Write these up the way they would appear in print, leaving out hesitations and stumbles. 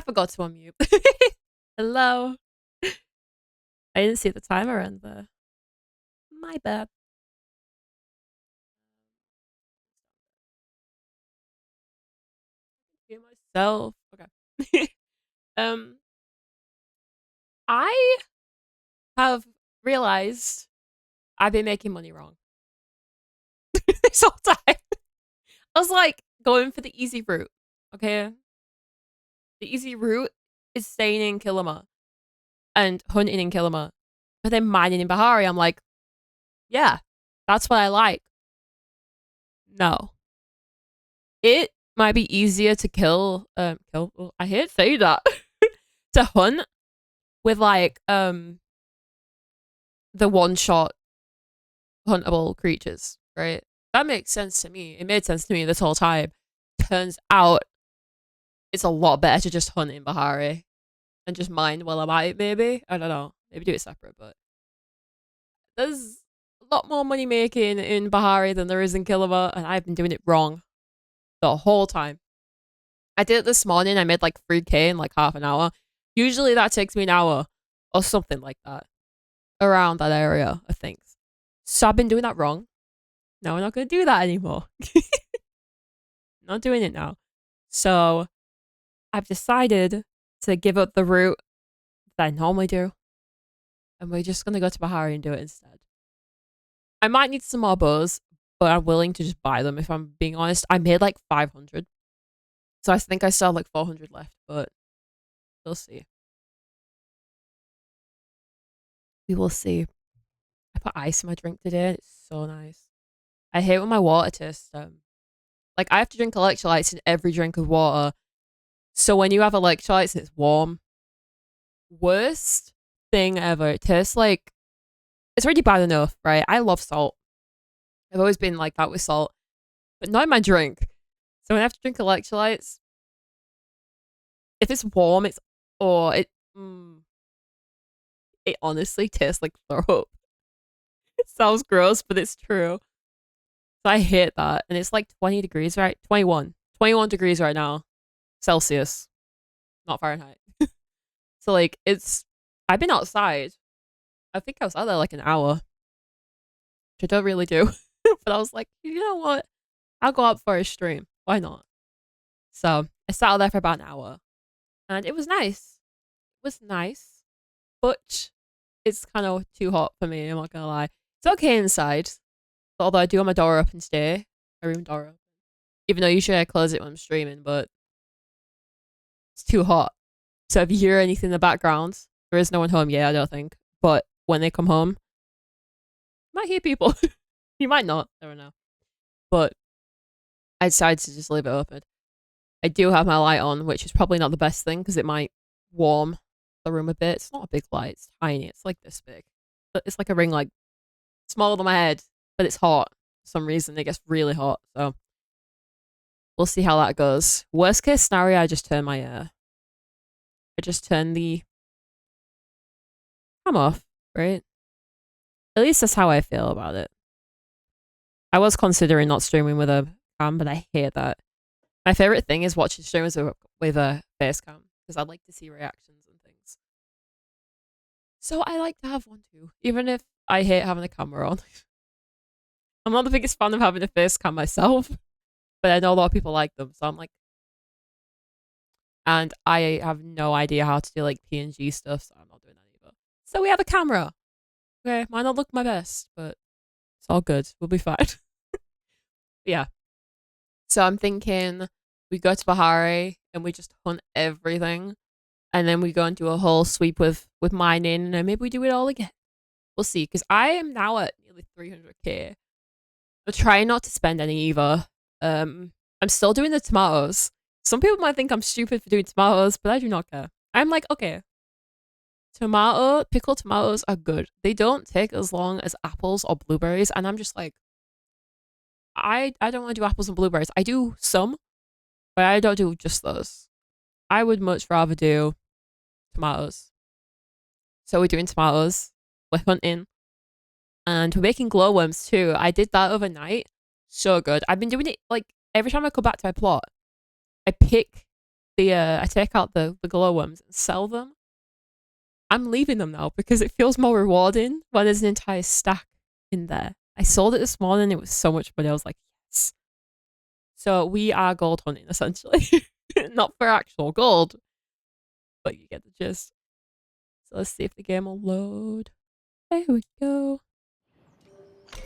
I forgot to unmute. Hello. I didn't see the timer and the my bad. Hear myself. Okay. um, I have realized I've been making money wrong this whole time. I was like going for the easy route. Okay. The easy route is staying in Kilima and hunting in Kilima. But then mining in Bahari, I'm like, yeah, that's what I like. No. It might be easier to kill well, I hate say that. To hunt with like the one shot huntable creatures, right? That makes sense to me. It made sense to me this whole time. Turns out it's a lot better to just hunt in Bahari and just mine while I'm at it, maybe. I don't know. Maybe do it separate, but there's a lot more money making in Bahari than there is in Kilima, and I've been doing it wrong the whole time. I did it this morning. I made like 3K in like half an hour. Usually that takes me an hour or something like that. Around that area of things. So I've been doing that wrong. No, we're not going to do that anymore. Not doing it now. So I've decided to give up the route that I normally do. And we're just going to go to Bahari and do it instead. I might need some more bows, but I'm willing to just buy them if I'm being honest. I made like 500. So I think I still have like 400 left, but we'll see. We will see. I put ice in my drink today and it's so nice. I hate when my water tastes like I have to drink electrolytes in every drink of water. So when you have electrolytes and it's warm, worst thing ever. It tastes like it's already bad enough, right? I love salt. I've always been like that with salt, but not in my drink. So when I have to drink electrolytes, if it's warm, it's or it it honestly tastes like throw up. It sounds gross, but it's true. So I hate that. And it's like 20 degrees, right? 21. 21 degrees right now. Celsius. Not Fahrenheit. So like I've been outside. I think I was out there like an hour. Which I don't really do. But I was like, you know what? I'll go up for a stream. Why not? So I sat out there for about an hour. And it was nice. It was nice. But it's kind of too hot for me, I'm not gonna lie. It's okay inside. Although I do have my door up and stay. My room door open. Even though usually I close it when I'm streaming, but it's too hot. So if you hear anything in the background, there is no one home yet, I don't think. But when they come home, you might hear people. You might not. I don't know. But I decided to just leave it open. I do have my light on, which is probably not the best thing because it might warm the room a bit. It's not a big light. It's tiny. It's like this big. But it's like a ring light. Smaller than my head, but it's hot. For some reason, it gets really hot. So we'll see how that goes. Worst case scenario, I just turn the cam off, right? At least that's how I feel about it. I was considering not streaming with a cam, but I hate that. My favorite thing is watching streamers with a face cam because I like to see reactions and things. So I like to have one too, even if I hate having a camera on. I'm not the biggest fan of having a face cam myself, but I know a lot of people like them, so I'm like, and I have no idea how to do like PNG stuff, so I'm not doing that either. So we have a camera. Okay, might not look my best, but it's all good. We'll be fine. Yeah. So I'm thinking we go to Bahari and we just hunt everything, and then we go and do a whole sweep with mining, and then maybe we do it all again. We'll see, because I am now at nearly 300k. I'm trying not to spend any either. I'm still doing the tomatoes. Some people might think I'm stupid for doing tomatoes, but I do not care. I'm like, okay, pickled tomatoes are good. They don't take as long as apples or blueberries, and I'm just like, I don't want to do apples and blueberries. I do some, but I don't do just those. I would much rather do tomatoes. So we're doing tomatoes. We're hunting. And we're making glowworms too. I did that overnight. So good. I've been doing it like every time I come back to my plot. I pick I take out the glowworms and sell them. I'm leaving them now because it feels more rewarding when there's an entire stack in there. I sold it this morning. It was so much money. I was like, yes. So we are gold hunting essentially, not for actual gold, but you get the gist. So let's see if the game will load. There we go. I'm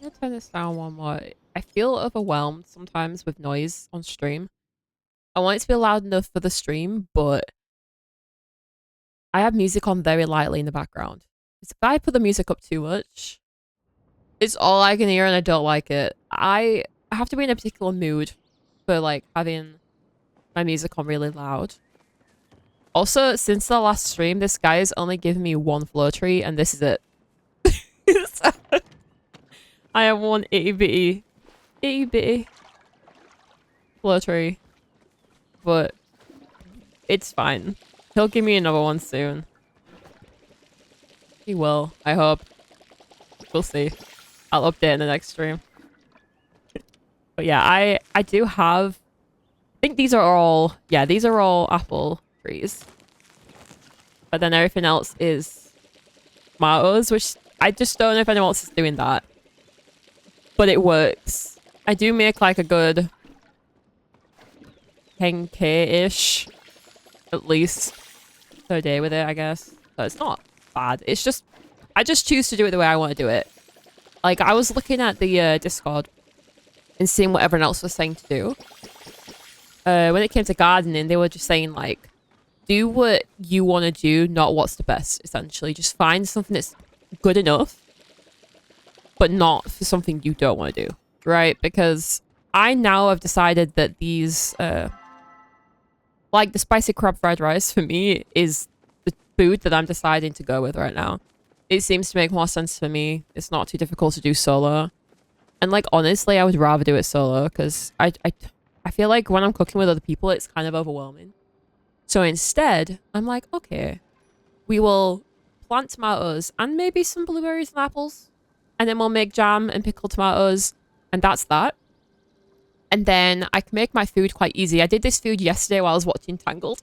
gonna turn this down one more. I feel overwhelmed sometimes with noise on stream. I want it to be loud enough for the stream, but I have music on very lightly in the background. If I put the music up too much, it's all I can hear and I don't like it. I have to be in a particular mood for like having my music on really loud. Also, since the last stream, this guy has only given me one floor tree and this is it. So, I have one itty bitty floor tree. But it's fine. He'll give me another one soon. He will, I hope. We'll see. I'll update in the next stream. But yeah, I do have... I think these are all... Yeah, these are all apple trees. But then everything else is tomatoes, which I just don't know if anyone else is doing that. But it works. I do make like a good 10k-ish, at least, per day with it, I guess. So it's not bad. It's just, I just choose to do it the way I want to do it. Like, I was looking at the Discord and seeing what everyone else was saying to do. When it came to gardening, they were just saying, like, do what you want to do, not what's the best, essentially. Just find something that's good enough, but not for something you don't want to do, right? Because I now have decided that these, like the spicy crab fried rice for me is the food that I'm deciding to go with right now. It seems to make more sense for me. It's not too difficult to do solo. And like, honestly, I would rather do it solo because I feel like when I'm cooking with other people, it's kind of overwhelming. So instead, I'm like, okay, we will plant tomatoes and maybe some blueberries and apples. And then we'll make jam and pickled tomatoes. And that's that. And then I can make my food quite easy. I did this food yesterday while I was watching Tangled.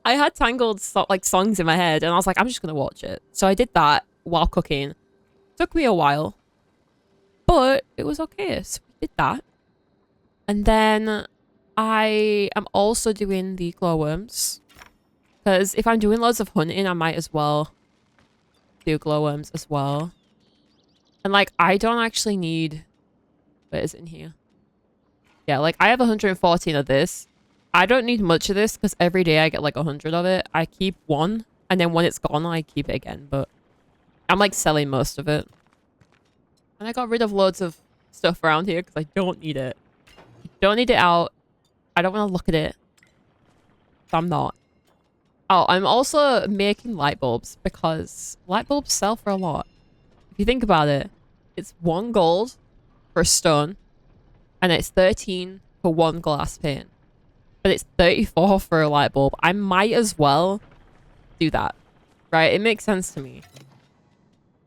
I had Tangled like songs in my head and I was like, I'm just going to watch it. So I did that while cooking. Took me a while. But it was okay. So we did that. And then I am also doing the glowworms. Because if I'm doing loads of hunting, I might as well do glowworms as well. And like, I don't actually need... What is in here? Yeah, like I have 114 of this. I don't need much of this because every day I get like 100 of it. I keep one and then when it's gone, I keep it again. But I'm like selling most of it. And I got rid of loads of stuff around here because I don't need it. I don't need it out. I don't want to look at it. So I'm not. Oh, I'm also making light bulbs because light bulbs sell for a lot. If you think about it, it's 1 gold for a stone and it's 13 for 1 glass pane. But it's 34 for a light bulb. I might as well do that, right? It makes sense to me.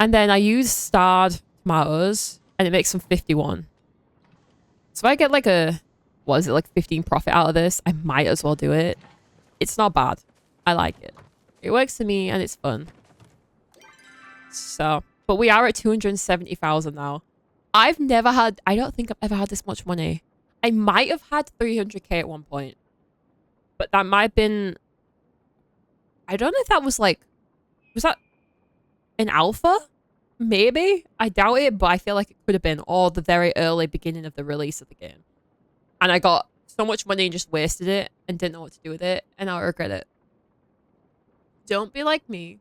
And then I use starred tomatoes and it makes them 51. So if I get like a, what is it, like 15 profit out of this, I might as well do it. It's not bad. I like it. It works for me and it's fun. So, but we are at 270,000 now. I've never had, I don't think I've ever had this much money. I might have had 300k at one point. But that might have been, I don't know if that was like, was that an alpha? Maybe? I doubt it, but I feel like it could have been, or the very early beginning of the release of the game. And I got so much money and just wasted it and didn't know what to do with it, and I regret it. Don't be like me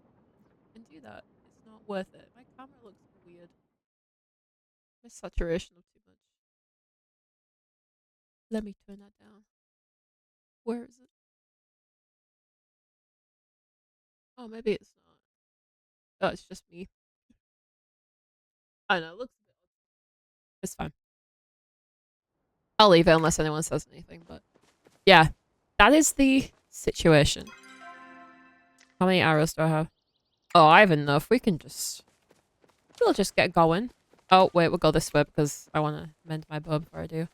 and do that. It's not worth it. My camera looks weird. My saturation looks too much. Let me turn that down. Where is it? Oh, maybe it's not. Oh, it's just me. I know, it looks a bit odd. It's fine. I'll leave it unless anyone says anything, but yeah. That is the situation. How many arrows do I have? Oh, I have enough. We'll just get going. Oh, wait, we'll go this way because I want to mend my bow before I do.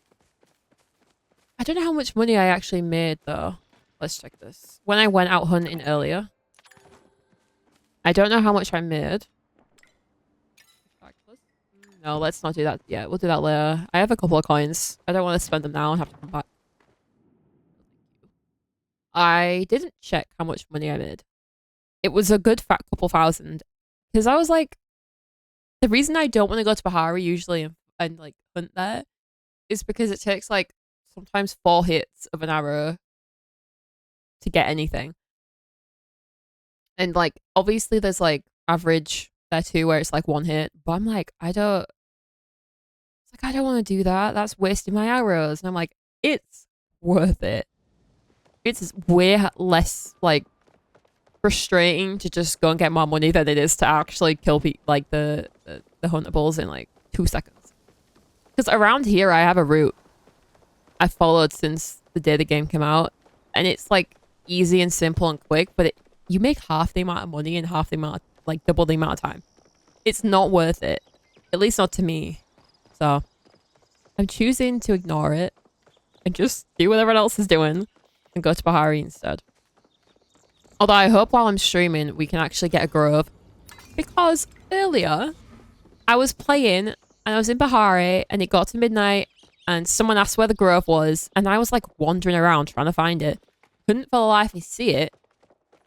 I don't know how much money I actually made though. Let's check this. When I went out hunting earlier, I don't know how much I made. No, let's not do that yet. We'll do that later. I have a couple of coins. I don't want to spend them now and have to come back. I didn't check how much money I made. It was a good fat couple thousand. Because I was like, the reason I don't want to go to Bahari usually and like hunt there is because it takes like sometimes 4 hits of an arrow to get anything. And like obviously there's like average there too where it's like 1 hit. But I'm like, I don't want to do that. That's wasting my arrows. And I'm like, it's worth it. It's way less like frustrating to just go and get more money than it is to actually kill like the huntables in like 2 seconds. Because around here I have a route I followed since the day the game came out, and it's like easy and simple and quick, but you make half the amount of money in half the amount, like double the amount of time. It's not worth it, at least not to me. So I'm choosing to ignore it and just do what everyone else is doing and go to Bahari instead. Although I hope while I'm streaming we can actually get a grove, because earlier I was playing and I was in Bahari and it got to midnight and someone asked where the grove was and I was like wandering around trying to find it. Couldn't for the life of me see it.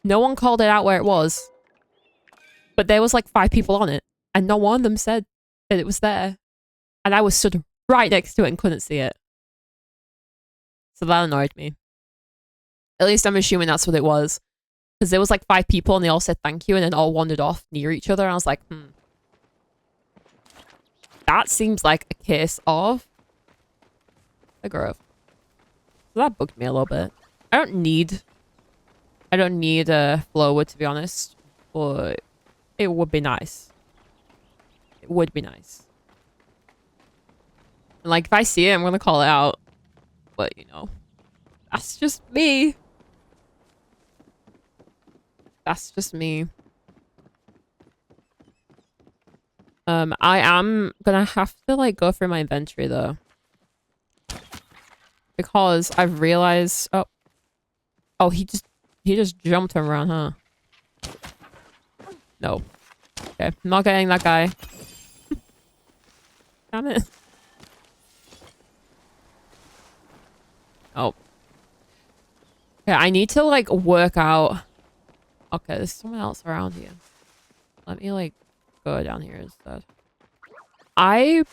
No one called it out where it was. But there was like 5 people on it and not one of them said that it was there. And I was stood right next to it and couldn't see it. So that annoyed me. At least I'm assuming that's what it was. Because there was like 5 people and they all said thank you and then all wandered off near each other. And I was like, that seems like a case of a grove. So that bugged me a little bit. I don't need a flowwood, to be honest. But it would be nice. It would be nice. And like if I see it, I'm going to call it out. But you know, that's just me. That's just me. I am gonna have to like go through my inventory though, because I've realized. Oh, he just jumped him around, huh? No. Okay, I'm not getting that guy. Damn it. Oh. Okay, I need to like work out. Okay, there's someone else around here. Let me like go down here instead. I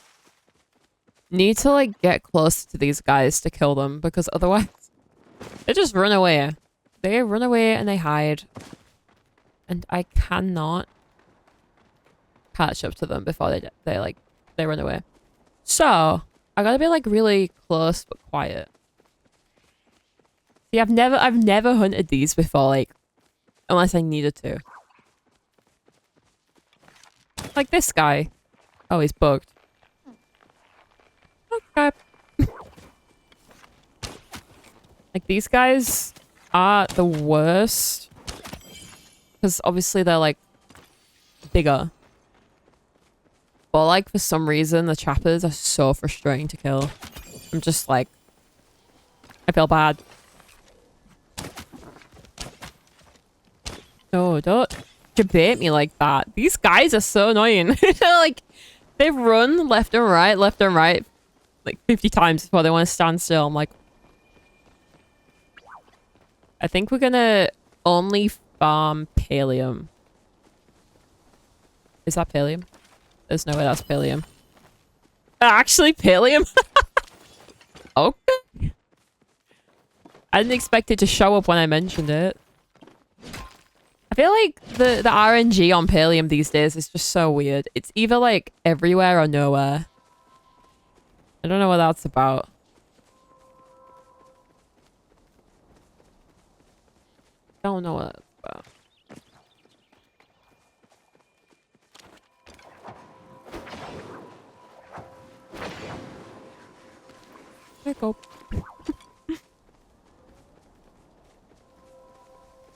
need to like get close to these guys to kill them, because otherwise they just run away. They run away and they hide. And I cannot catch up to them before they run away. So I gotta be like really close but quiet. See, I've never hunted these before, like unless I needed to. Like this guy. Oh, he's bugged. Okay. Like these guys are the worst. Because obviously they're like bigger. But like for some reason the trappers are so frustrating to kill. I'm just like, I feel bad. No, don't debate me like that. These guys are so annoying. Like, they run left and right, like 50 times before they want to stand still. I'm like, I think we're gonna only farm Pallium. Is that Pallium? There's no way that's Pallium. Actually, Pallium? Okay. I didn't expect it to show up when I mentioned it. I feel like the RNG on Pallium these days is just so weird. It's either like everywhere or nowhere. I don't know what that's about. Don't know what that's about. There you go.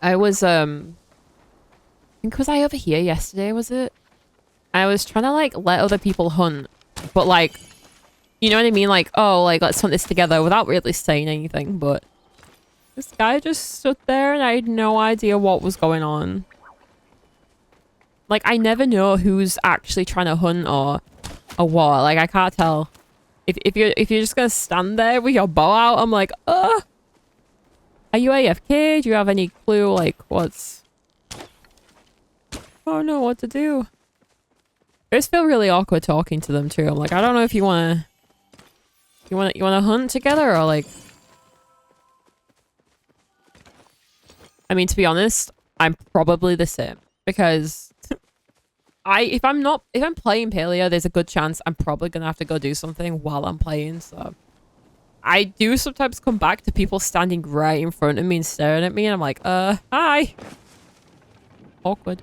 I was I think was I over here yesterday, was it? I was trying to like let other people hunt, but like You know what I mean? Like, oh, like, let's hunt this together without really saying anything, but this guy just stood there and I had no idea what was going on. Like, I never know who's actually trying to hunt or what. Like, I can't tell. If you're just gonna stand there with your bow out, I'm like, are you AFK? Do you have any clue, like, what's... I don't know what to do. I just feel really awkward talking to them too. I'm like, I don't know if you wanna hunt together or like... I mean, to be honest, I'm probably the same because if I'm playing Paleo, there's a good chance I'm probably gonna have to go do something while I'm playing. So I do sometimes come back to people standing right in front of me and staring at me, and I'm like, hi. Awkward.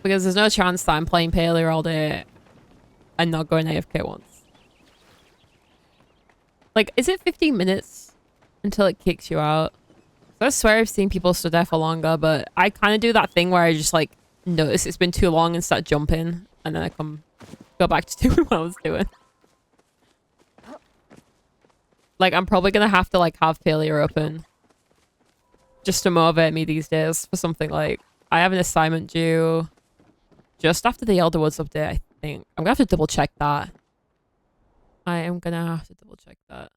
Because there's no chance that I'm playing Paleo all day and not going AFK once. Like, is it 15 minutes until it kicks you out? I swear I've seen people stood there for longer, but I kind of do that thing where I just like notice it's been too long and start jumping, and then I go back to doing what I was doing. Like, I'm probably gonna have to like have Palea open just to motivate me these days for something. Like, I have an assignment due just after the Elderwoods update, I think. I'm gonna have to double check that. I am gonna have to double check that.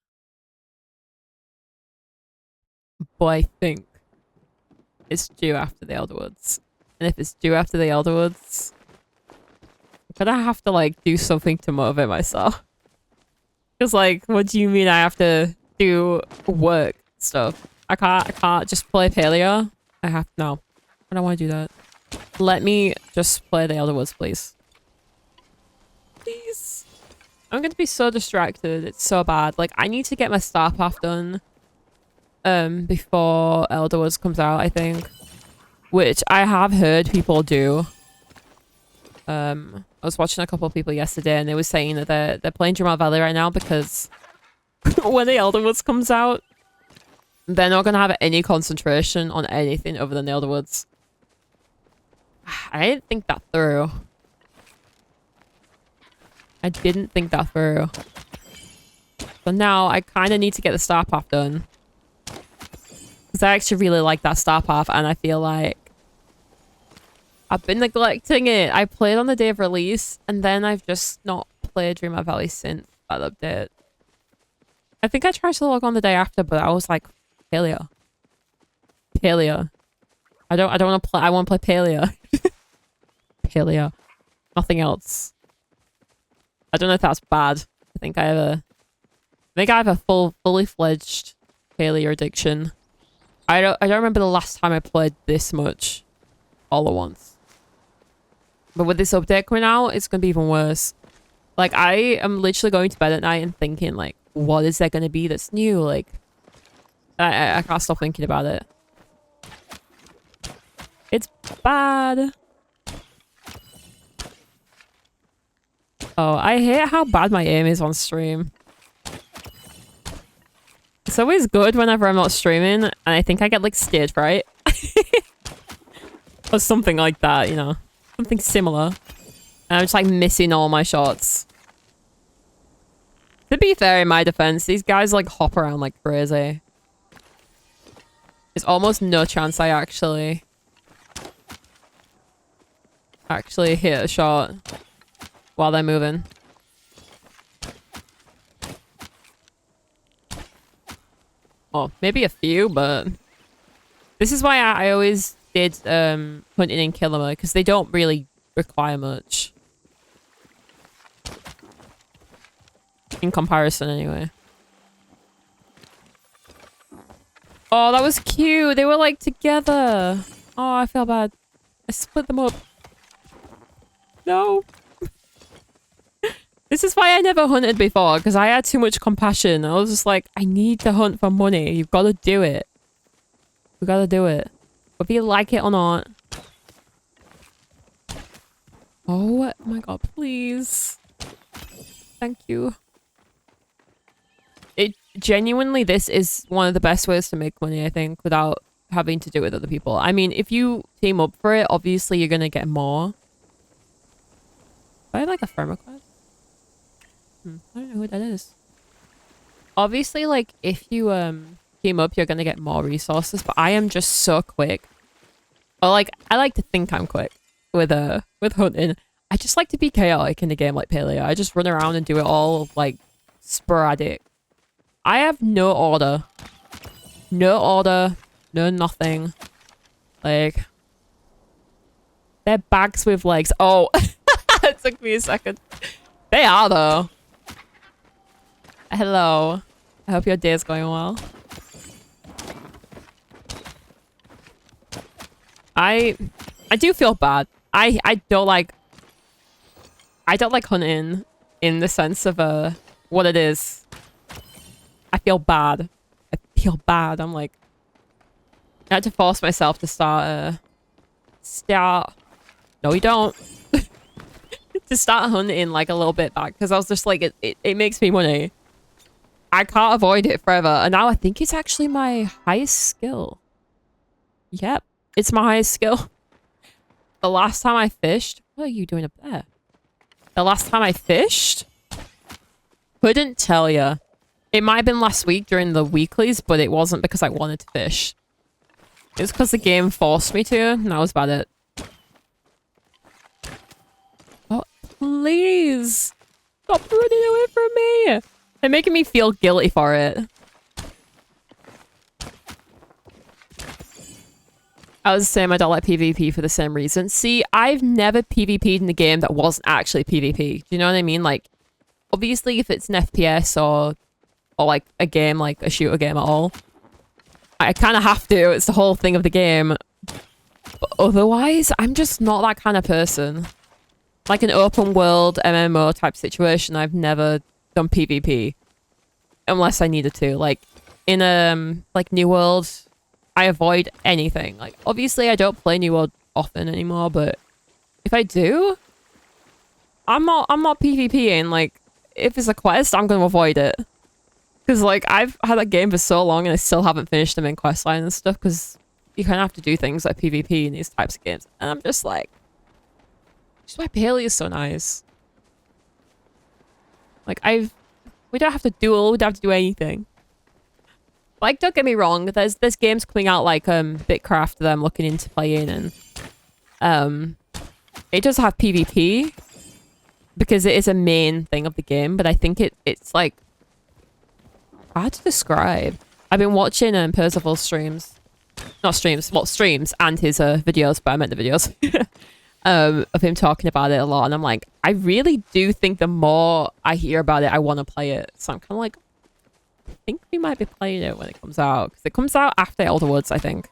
But I think it's due after the Elderwoods. And if it's due after the Elderwoods, I'm gonna have to like do something to motivate myself. Because like, what do you mean I have to do work stuff? I can't just play Paleo. No. I don't want to do that. Let me just play the Elderwoods, please. Please. I'm going to be so distracted. It's so bad. Like, I need to get my star path done before Elderwoods comes out, I think. Which I have heard people do. I was watching a couple of people yesterday and they were saying that they're playing Dream Valley right now because when the Elderwoods comes out, they're not going to have any concentration on anything other than the Elderwoods. I didn't think that through. I didn't think that through. But now I kind of need to get the star path done. Because I actually really like that star path and I feel like I've been neglecting it. I played on the day of release and then I've just not played Dream Valley since that update. I think I tried to log on the day after, but I was like, Paleo. Paleo. I don't want to play. I want to play Paleo. Paleo. Nothing else. I don't know if that's bad. I think I have a fully fledged Paleo addiction. I don't remember the last time I played this much all at once. But with this update coming out, it's gonna be even worse. Like, I am literally going to bed at night and thinking, like, what is there gonna be that's new? Like, I can't stop thinking about it. It's bad. Oh, I hate how bad my aim is on stream. It's always good whenever I'm not streaming, and I think I get, like, stage fright. Or something like that, you know. Something similar. And I'm just, like, missing all my shots. To be fair, in my defense, these guys, like, hop around like crazy. There's almost no chance I actually hit a shot while they're moving. Oh, maybe a few, but this is why I always did hunting in killer mode, because they don't really require much. In comparison, anyway. Oh, that was cute. They were, like, together. Oh, I feel bad. I split them up. No. This is why I never hunted before, because I had too much compassion. I was just like, I need to hunt for money. You've got to do it. We got to do it. Whether you like it or not. Oh my god, please. Thank you. Genuinely, this is one of the best ways to make money, I think, without having to do it with other people. I mean, if you team up for it, obviously you're gonna get more. I like a firma quest. I don't know who that is. Obviously, like, if you team up, you're gonna get more resources, but I am just so quick. Or, like, I like to think I'm quick with hunting. I just like to be chaotic in a game like PALIA. I just run around and do it all, like, sporadic. I have no order. No order. No nothing. Like... They're bags with legs. Oh! It took me a second. They are, though. Hello. I hope your day is going well. I do feel bad. I don't like hunting in the sense of what it is. I feel bad. I feel bad. I'm like, I had to force myself to start. No, you don't. To start hunting like a little bit back because I was just like, it makes me money. I can't avoid it forever, and now I think it's actually my highest skill. Yep, it's my highest skill. The last time I fished, what are you doing up there? The last time I fished, couldn't tell ya. It might have been last week during the weeklies, but it wasn't because I wanted to fish. It was because the game forced me to, and that was about it. Oh, please! Stop running away from me! They're making me feel guilty for it. I was saying I don't like PvP for the same reason. See, I've never PvP'd in a game that wasn't actually PvP. Do you know what I mean? Like, obviously if it's an FPS or like a game, like a shooter game at all, I kind of have to. It's the whole thing of the game. But otherwise, I'm just not that kind of person. Like an open world MMO type situation, I've never done PvP. Unless I needed to. Like, in like New World, I avoid anything. Like, obviously I don't play New World often anymore, but if I do, I'm not PvPing. Like, if it's a quest, I'm gonna avoid it. Because, like, I've had that game for so long and I still haven't finished them in questline and stuff, because you kind of have to do things like PvP in these types of games. And I'm just like, just why PALIA is so nice. Like, we don't have to duel, we don't have to do anything. Like, don't get me wrong, there's games coming out like Bitcraft that I'm looking into playing, and it does have PvP because it is a main thing of the game, but I think it's like hard to describe. I've been watching Percival's streams. Not streams, well, streams and his videos, but I meant the videos. Of him talking about it a lot, and I'm like, I really do think the more I hear about it, I want to play it. So I'm kind of like, I think we might be playing it when it comes out, because it comes out after Elderwoods, I think.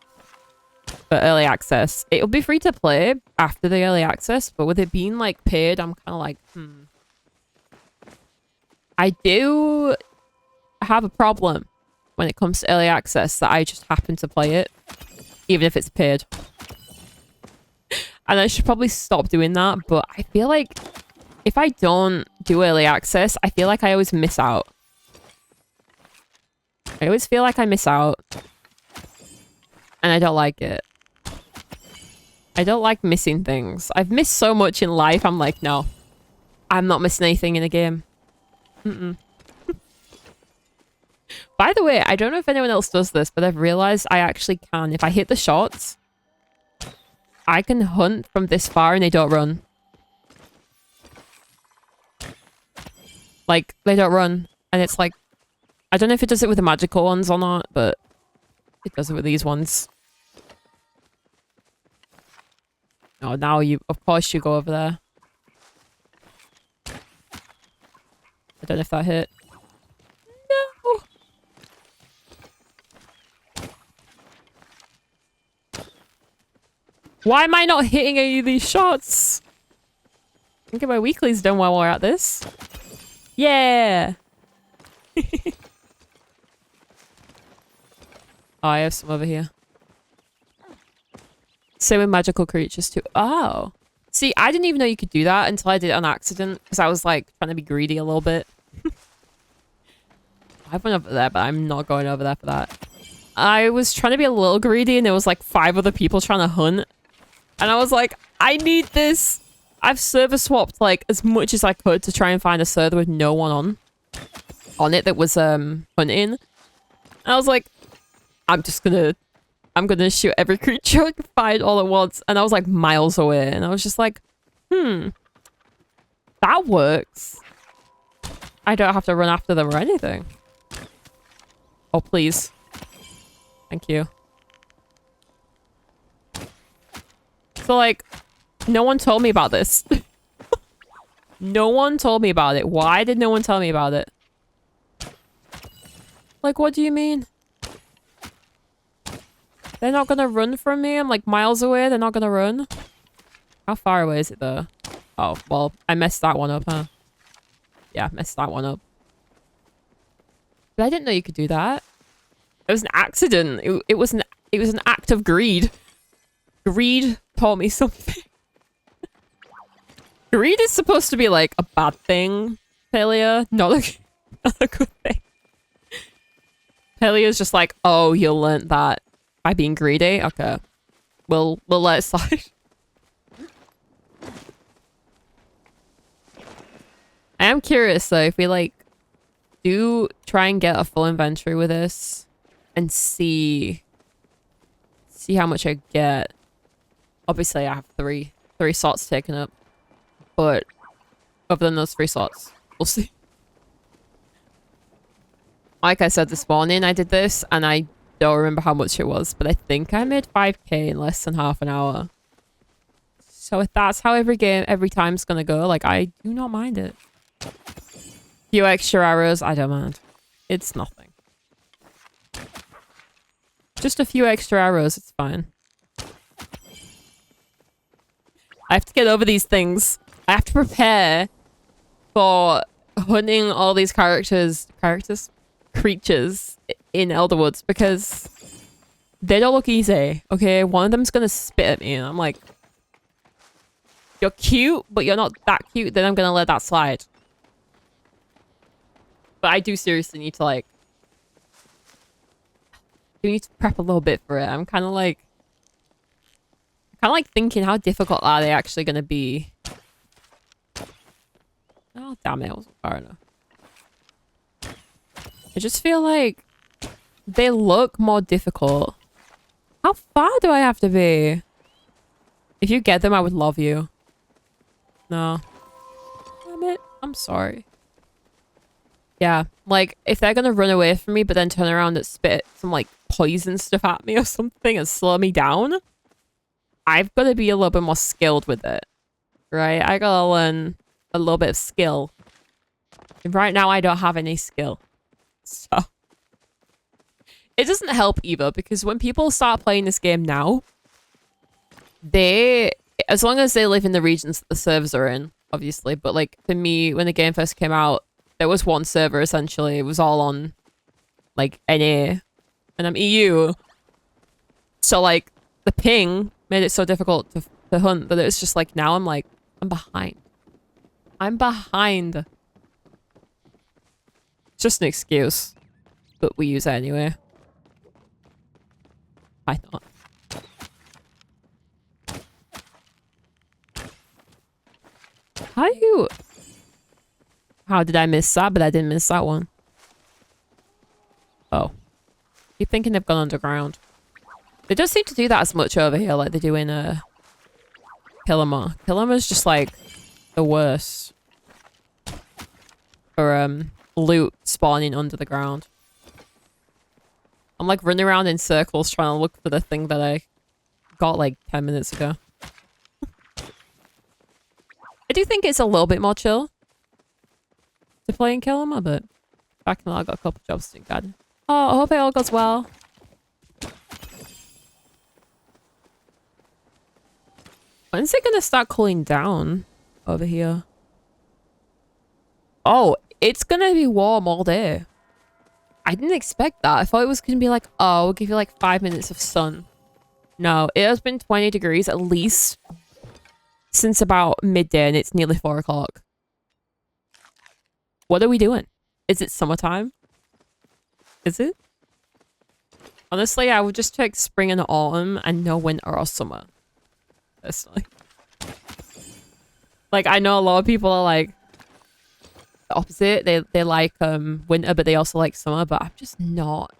But early access, it'll be free to play after the early access, but with it being like paid, I'm kind of like, I do have a problem when it comes to early access that I just happen to play it, even if it's paid. And I should probably stop doing that, but I feel like if I don't do early access, I feel like I always miss out. I always feel like I miss out. And I don't like it. I don't like missing things. I've missed so much in life, I'm like, no. I'm not missing anything in a game. By the way, I don't know if anyone else does this, but I've realized I actually can. If I hit the shots, I can hunt from this far and they don't run. Like, they don't run. And it's like, I don't know if it does it with the magical ones or not, but it does it with these ones. Oh, now you, of course you go over there. I don't know if that hit. No! Why am I not hitting any of these shots? I think my weekly's done while we're at this. Yeah! Oh, I have some over here. Same with magical creatures too. Oh. See, I didn't even know you could do that until I did it on accident. Because I was like trying to be greedy a little bit. I went over there, but I'm not going over there for that. I was trying to be a little greedy and there was like 5 other people trying to hunt. And I was like, I need this. I've server swapped like as much as I could to try and find a server with no one on it that was hunting. And I was like, I'm gonna shoot every creature I can find all at once. And I was like miles away. And I was just like, that works. I don't have to run after them or anything. Oh, please. Thank you. So, like, no one told me about this. No one told me about it. Why did no one tell me about it? Like, what do you mean? They're not gonna run from me? I'm like miles away. They're not gonna run? How far away is it though? Oh, well, I messed that one up, huh? Yeah, messed that one up. But I didn't know you could do that. It was an accident. It was an act of greed. Greed taught me something. Greed is supposed to be like a bad thing, PALIA, not a good thing. PALIA is just like, oh, you learned that by being greedy? Okay. We'll let it slide. I am curious though, if we like do try and get a full inventory with this and see how much I get. Obviously I have three slots taken up, but other than those 3 slots, we'll see. Like I said this morning, I did this and I don't remember how much it was, but I think I made 5k in less than half an hour. So if that's how every time's gonna go, like, I do not mind it. Few extra arrows, I don't mind. It's nothing. Just a few extra arrows, it's fine. I have to get over these things. I have to prepare for hunting all these creatures in Elderwoods because they don't look easy, okay? One of them's gonna spit at me and I'm like, you're cute, but you're not that cute, then I'm gonna let that slide. But I do seriously need to like... you need to prep a little bit for it. I'm kind of like thinking, how difficult are they actually gonna be? Oh, damn it, I wasn't far enough. I just feel like they look more difficult. How far do I have to be? If you get them, I would love you. No. Damn it. I'm sorry. Yeah, like, if they're gonna run away from me, but then turn around and spit some, like, poison stuff at me or something and slow me down, I've got to be a little bit more skilled with it. Right? I gotta learn a little bit of skill. And right now, I don't have any skill. So... it doesn't help either, because when people start playing this game now, as long as they live in the regions that the servers are in, obviously, but like for me, when the game first came out, there was one server essentially. It was all on like NA, and I'm EU. So like the ping made it so difficult to hunt that it's just like now I'm like, I'm behind. I'm behind. It's just an excuse, but we use it anyway. I thought. How did I miss that? But I didn't miss that one. Oh. Keep thinking they've gone underground. They don't seem to do that as much over here like they do in Killamore. Killamore's just like the worst for loot spawning under the ground. I'm like running around in circles trying to look for the thing that I got like 10 minutes ago. I do think it's a little bit more chill to play in Killamore, but back in I got a couple jobs to do. God. Oh, I hope it all goes well. When's it gonna start cooling down over here? Oh, it's gonna be warm all day. I didn't expect that. I thought it was going to be like, oh, we'll give you like 5 minutes of sun. No, it has been 20 degrees at least since about midday and it's nearly 4 o'clock. What are we doing? Is it summertime? Is it? Honestly, I would just take spring and autumn and no winter or summer. Personally. Like, I know a lot of people are like the opposite. They like winter, but they also like summer. But I'm just not.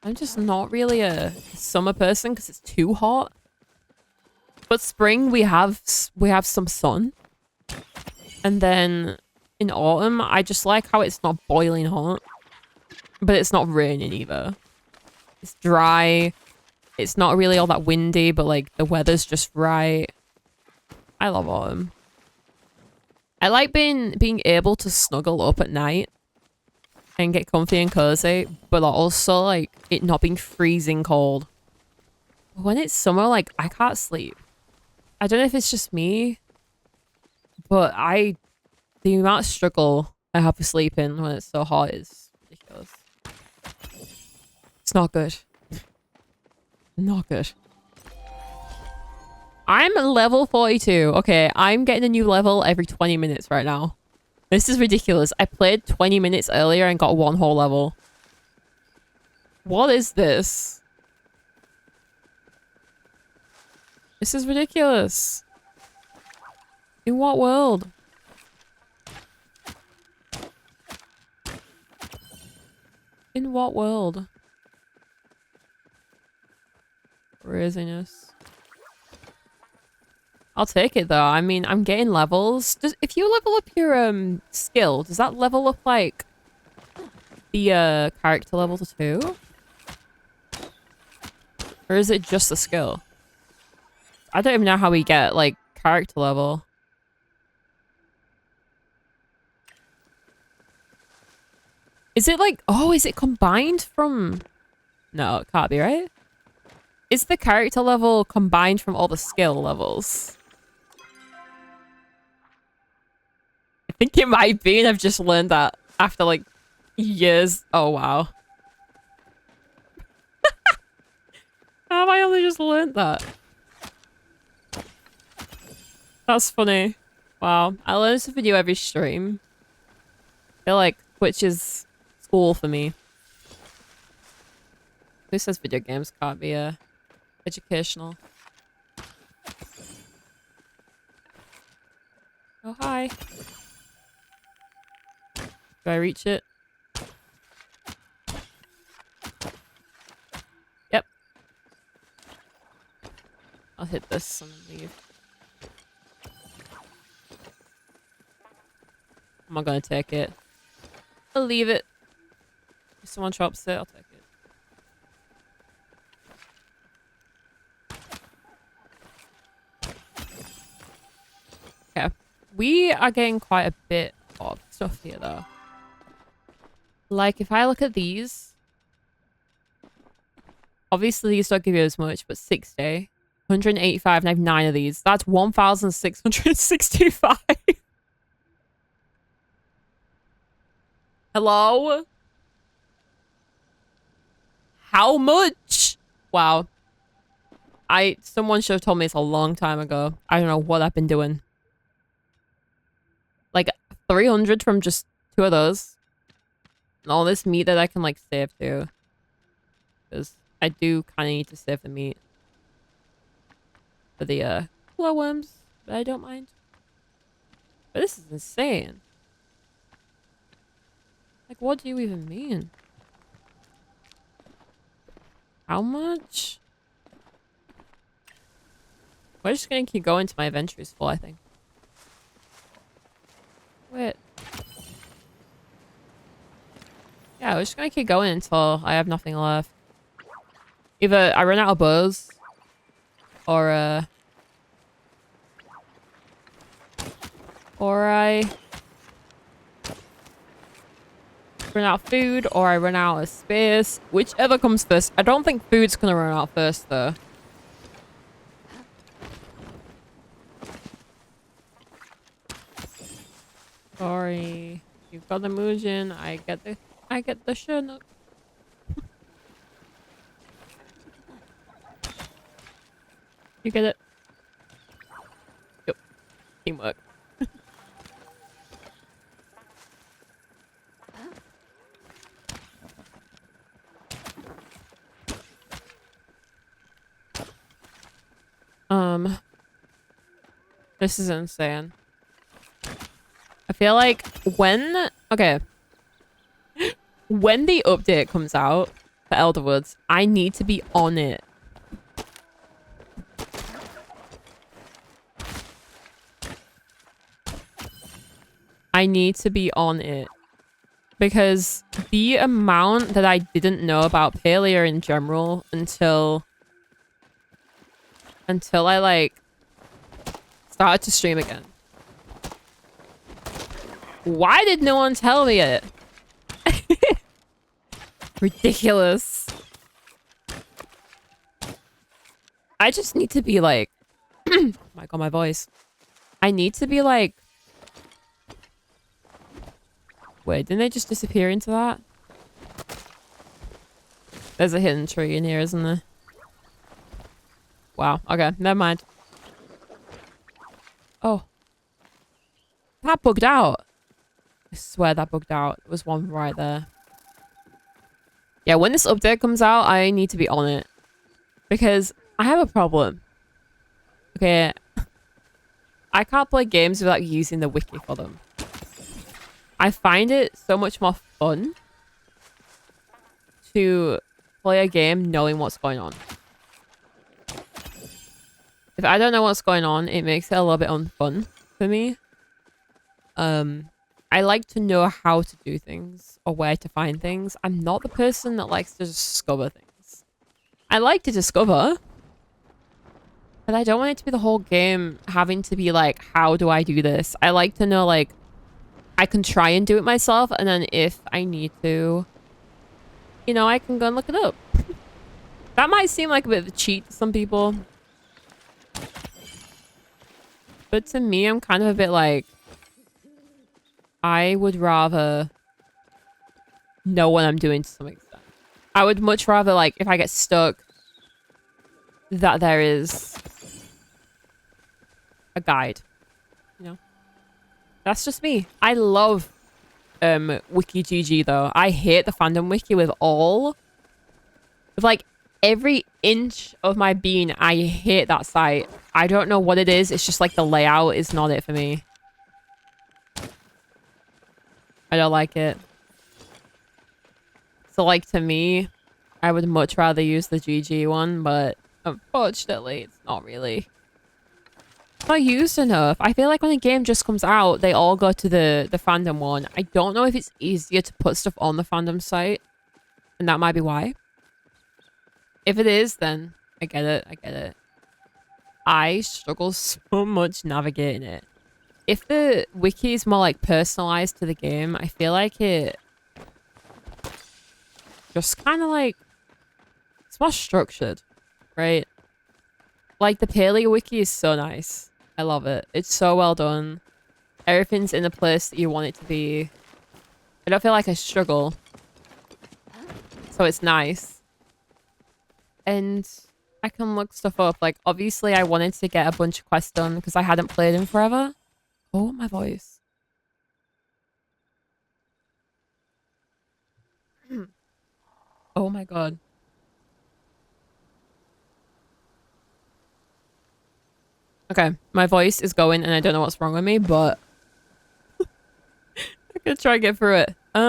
I'm just not really a summer person because it's too hot. But spring we have some sun, and then in autumn I just like how it's not boiling hot, but it's not raining either. It's dry. It's not really all that windy, but like the weather's just right. I love autumn. I like being able to snuggle up at night and get comfy and cozy, but also like it not being freezing cold. When it's summer, like I can't sleep. I don't know if it's just me, but the amount of struggle I have with sleeping when it's so hot is ridiculous. It's not good. Not good. I'm level 42. Okay, I'm getting a new level every 20 minutes right now. This is ridiculous. I played 20 minutes earlier and got one whole level. What is this? This is ridiculous. In what world? In what world? Craziness. I'll take it though. I mean, I'm getting levels. If you level up your skill, does that level up like the character level to 2? Or is it just the skill? I don't even know how we get like character level. Is it like, oh, is it combined from... No, it can't be, right? Is the character level combined from all the skill levels? I think it might be, and I've just learned that after like years. Oh, wow. How have I only just learned that? That's funny. Wow. I learn something new every stream. I feel like Twitch is school for me. Who says video games can't be educational? Oh, hi. Do I reach it? Yep. I'll hit this and leave. I'm not gonna take it. I'll leave it. If someone chops it, I'll take it. Okay. We are getting quite a bit of stuff here, though. Like, if I look at these... Obviously, these don't give you as much, but 60. 185, and I have 9 of these. That's 1,665. Hello? How much? Wow. Someone should have told me this a long time ago. I don't know what I've been doing. Like 300 from just 2 of those. And all this meat that I can like save too. Because I do kind of need to save the meat. For the glowworms. But I don't mind. But this is insane. Like, what do you even mean? How much? We're just gonna keep going till my inventory's full, I think. Wait. Yeah, we're just gonna keep going until I have nothing left. Either I run out of bows, or I run out of food, or I run out of space. Whichever comes first. I don't think food's gonna run out first, though. Sorry. You've got the Mujin. I get the Chinook. You get it? Yep. Teamwork. This is insane. I feel like when... Okay. When the update comes out for Elderwoods, I need to be on it. I need to be on it. Because the amount that I didn't know about PALIA in general until I, like, started to stream again. Why did no one tell me it? Ridiculous. I just need to be like... Oh my god, my voice. I need to be like... Wait, didn't they just disappear into that? There's a hidden tree in here, isn't there? Wow, okay, never mind. Oh. That bugged out. I swear that bugged out. There was one right there. Yeah, when this update comes out, I need to be on it. Because I have a problem. Okay. I can't play games without using the wiki for them. I find it so much more fun to play a game knowing what's going on. If I don't know what's going on, it makes it a little bit unfun for me. I like to know how to do things or where to find things. I'm not the person that likes to discover things. I like to discover, but I don't want it to be the whole game having to be like, how do I do this? I like to know, like, I can try and do it myself, and then if I need to, you know, I can go and look it up. That might seem like a bit of a cheat to some people. But to me, I'm kind of a bit like, I would rather know what I'm doing to some extent. I would much rather, like, if I get stuck, that there is a guide. You know? That's just me. I love Wiki GG though. I hate the fandom wiki with like every inch of my being. I hate that site. I don't know what it is. It's just like the layout is not it for me. I don't like it. So like to me, I would much rather use the GG one, but unfortunately it's not really. Not used enough. I feel like when a game just comes out, they all go to the fandom one. I don't know if it's easier to put stuff on the fandom site, and that might be why. If it is, then I get it. I get it. I struggle so much navigating it. If the wiki is more like personalized to the game, I feel like it just kind of like it's more structured, right? Like the PALIA wiki is so nice. I love it. It's so well done. Everything's in the place that you want it to be. I don't feel like I struggle. So it's nice. And I can look stuff up. Like, obviously, I wanted to get a bunch of quests done because I hadn't played in forever. Oh, my voice. Oh, my God. Okay, my voice is going and I don't know what's wrong with me, but I could try and get through it. I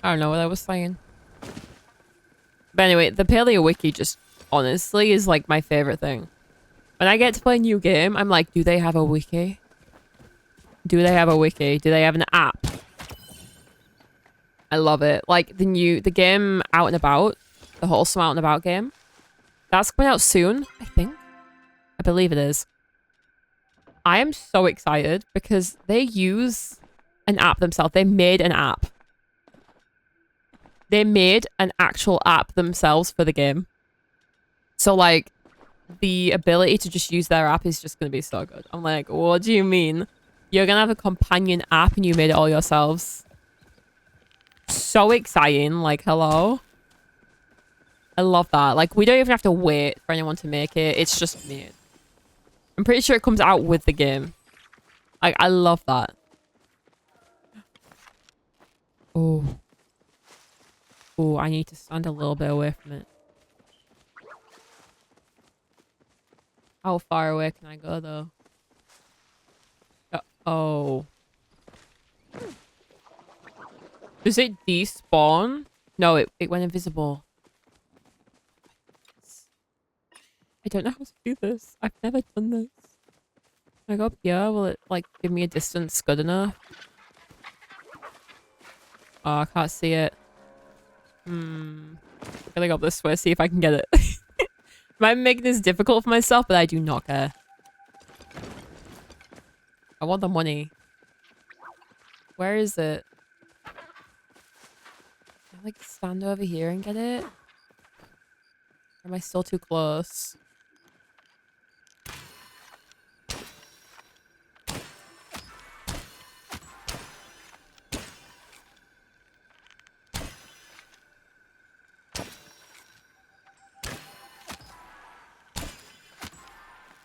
don't know what I was saying. But anyway, the PALIA wiki just honestly is like my favorite thing. When I get to play a new game, I'm like, do they have a wiki? Do they have a wiki? Do they have an app? I love it. Like the game Out and About, the wholesome Out and About game. That's coming out soon, I think. I believe it is. I am so excited because they use an app themselves. They made an app. They made an actual app themselves for the game. So, like, the ability to just use their app is just going to be so good. I'm like, what do you mean? You're going to have a companion app and you made it all yourselves? So exciting. Like, hello? I love that. Like, we don't even have to wait for anyone to make it. It's just made. I'm pretty sure it comes out with the game. Like, I love that. Oh. Oh, I need to stand a little bit away from it. How far away can I go though? Oh. Does it despawn? No, it went invisible. I don't know how to do this. I've never done this. Can I go up here? Will it like give me a distance good enough? Oh, I can't see it. I'm gonna go up this way, see if I can get it. Might make this difficult for myself, but I do not care. I want the money. Where is it? Can I like stand over here and get it? Or am I still too close?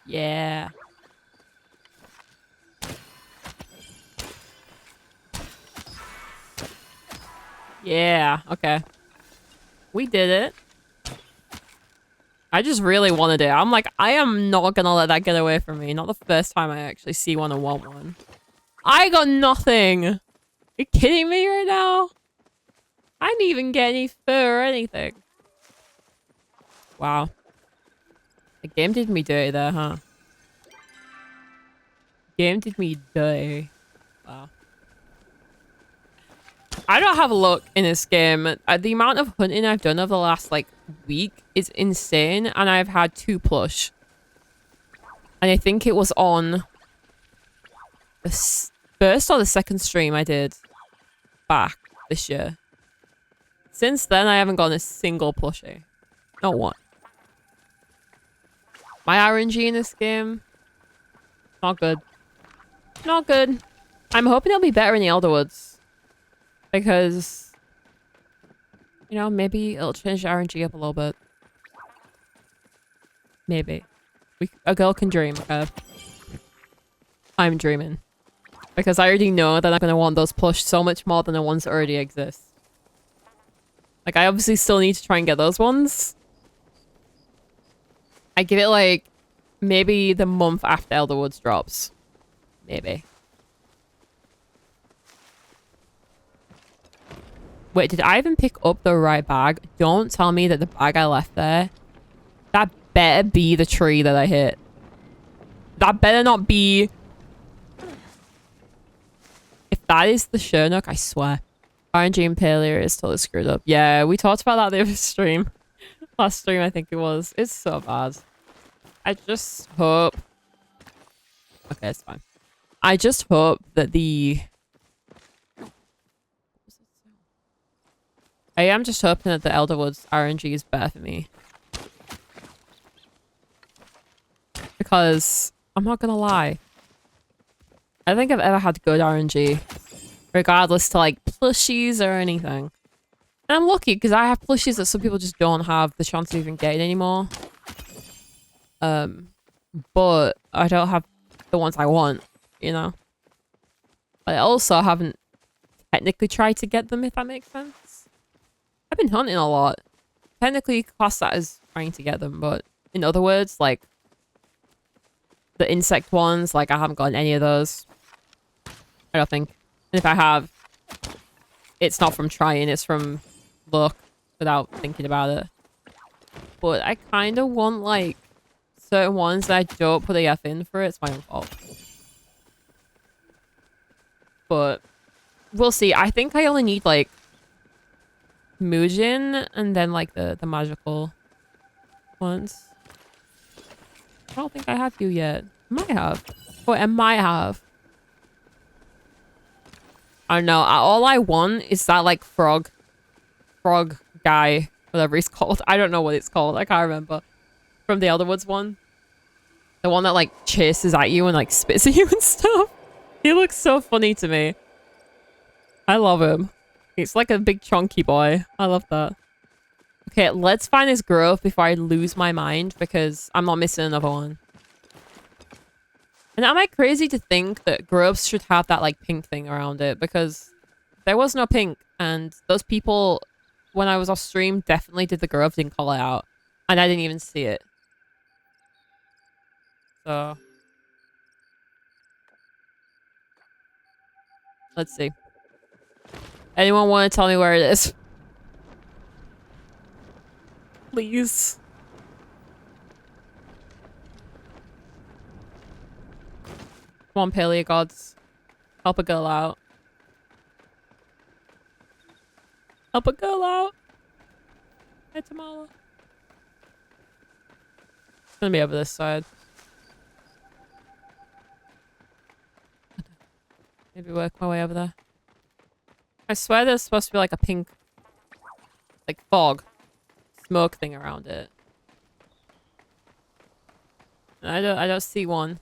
Yeah. Yeah, okay. We did it. I just really wanted it. I'm like, I am not gonna let that get away from me. Not the first time I actually see one and want one. I got nothing. Are you kidding me right now? I didn't even get any fur or anything. Wow. The game did me dirty there, huh? Game did me dirty. Wow. I don't have luck in this game. The amount of hunting I've done over the last, like, week is insane. And I've had 2 plush. And I think it was on the first or the second stream I did back this year. Since then, I haven't gotten a single plushie. Not one. My RNG in this game, not good. Not good. I'm hoping it'll be better in the Elderwoods. Because, you know, maybe it'll change the RNG up a little bit. Maybe. A girl can dream, okay? I'm dreaming. Because I already know that I'm going to want those plush so much more than the ones that already exist. Like, I obviously still need to try and get those ones. I give it, like, maybe the month after Elderwoods drops. Maybe. Wait, did I even pick up the right bag? Don't tell me that the bag I left there... That better be the tree that I hit. That better not be... If that is the Shernock, I swear. RNG and PALIA is totally screwed up. Yeah, we talked about that the other stream. Last stream, I think it was. It's so bad. I just hope... Okay, it's fine. I just hope that the... I am just hoping that the Elderwoods RNG is better for me. Because, I'm not gonna lie. I don't think I've ever had good RNG. Regardless to like plushies or anything. And I'm lucky because I have plushies that some people just don't have the chance of even getting anymore. But I don't have the ones I want, you know? I also haven't technically tried to get them, if that makes sense. I've been hunting a lot. Technically class that as trying to get them, but in other words, like the insect ones, like I haven't gotten any of those. I don't think. And if I have, it's not from trying, it's from luck without thinking about it. But I kind of want like certain ones that I don't put the F in for it. It's my own fault. But we'll see. I think I only need like Mujin and then like the magical ones. I don't think I have you yet. Might have. Or I might have. I don't know. All I want is that like frog guy, whatever he's called. I don't know what it's called. I can't remember. From the Elderwoods one. The one that like chases at you and like spits at you and stuff. He looks so funny to me. I love him. He's like a big chunky boy. I love that. Okay, let's find this grove before I lose my mind because I'm not missing another one. And am I crazy to think that groves should have that like pink thing around it? Because there was no pink and those people, when I was off stream, definitely did the grove, didn't call it out. And I didn't even see it. So let's see. Anyone want to tell me where it is? Please. Come on, Palia gods. Help a girl out. Help a girl out. Hey, Tamala. It's gonna be over this side. Maybe work my way over there. I swear there's supposed to be like a pink, like fog, smoke thing around it. And I don't see one.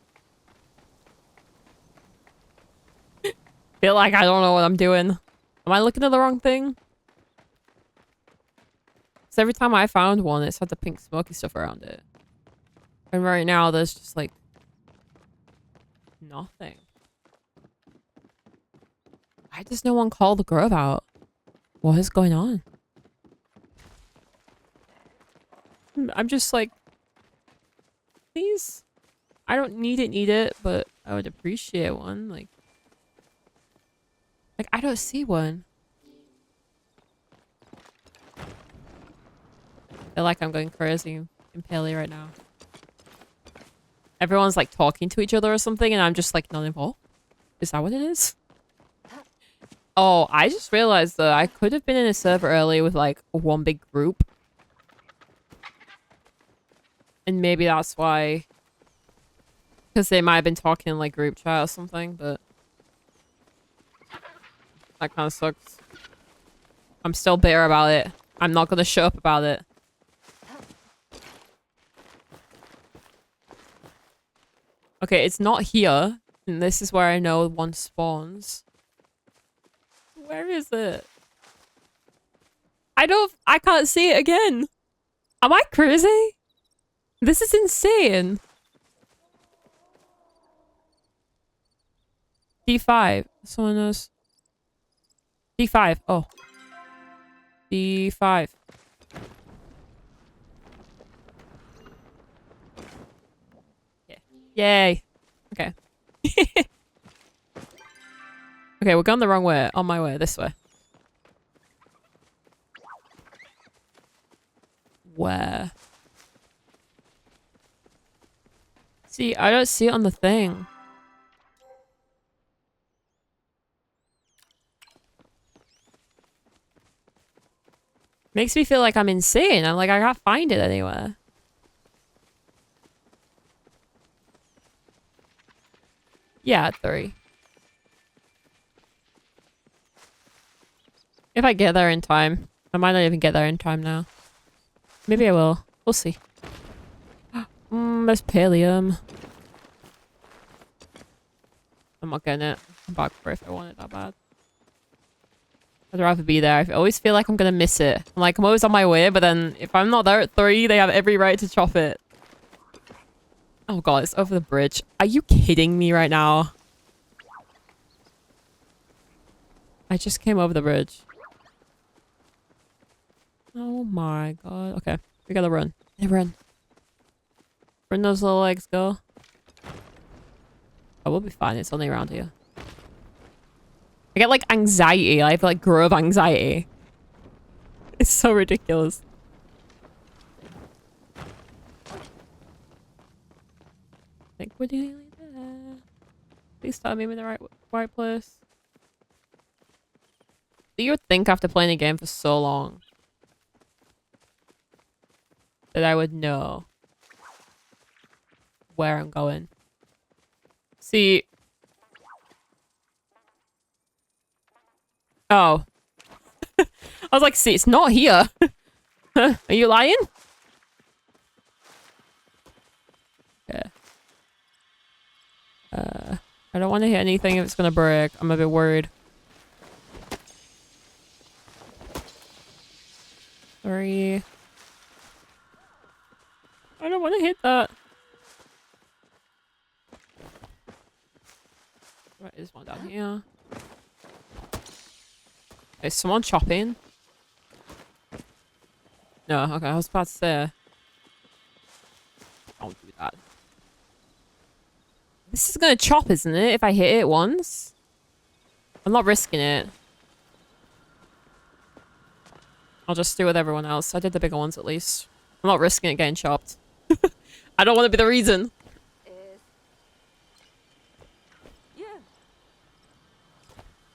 Feel like I don't know what I'm doing. Am I looking at the wrong thing? Because every time I found one, it's had the pink smoky stuff around it. And right now, there's just like nothing. Why does no one call the grove out? What is going on? I'm just like, please. I don't need it, but I would appreciate one. Like I don't see one. I feel like I'm going crazy in Paley right now. Everyone's like talking to each other or something, and I'm just like not involved. Is that what it is? Oh, I just realized that I could have been in a server earlier with like one big group. And maybe that's why. Because they might have been talking in like group chat or something, but that kind of sucks. I'm still bitter about it. I'm not going to shut up about it. Okay, it's not here. And this is where I know one spawns. Where is it? I can't see it again. Am I crazy? This is insane. D5. Someone knows. D5. Oh. D5. Yeah. Yay. Okay. Okay, we're going the wrong way. On my way. This way. Where? See, I don't see it on the thing. Makes me feel like I'm insane. I'm like, I can't find it anywhere. Yeah, at 3. If I get there in time. I might not even get there in time now. Maybe I will. We'll see. There's Pallium. I'm not getting it. I'm back for if I want it that bad. I'd rather be there. I always feel like I'm gonna miss it. I'm like, I'm always on my way, but then if I'm not there at 3, they have every right to chop it. Oh god, it's over the bridge. Are you kidding me right now? I just came over the bridge. Oh my god. Okay, we gotta run. Hey, run. Run those little legs, go. Oh, we'll be fine. It's only around here. I get like anxiety. I have like grove anxiety. It's so ridiculous. I think we're nearly there. Please tell me I'm in the right place. You would think after playing the game for so long that I would know where I'm going. See. Oh. I was like, see, it's not here. Are you lying? Okay. I don't want to hit anything if it's gonna break. I'm a bit worried. 3. I don't want to hit that. Right, there's one down here. Is someone chopping? No, okay, I was about to say. Don't do that. This is gonna chop, isn't it? If I hit it once? I'm not risking it. I'll just do with everyone else. I did the bigger ones at least. I'm not risking it getting chopped. I don't want to be the reason.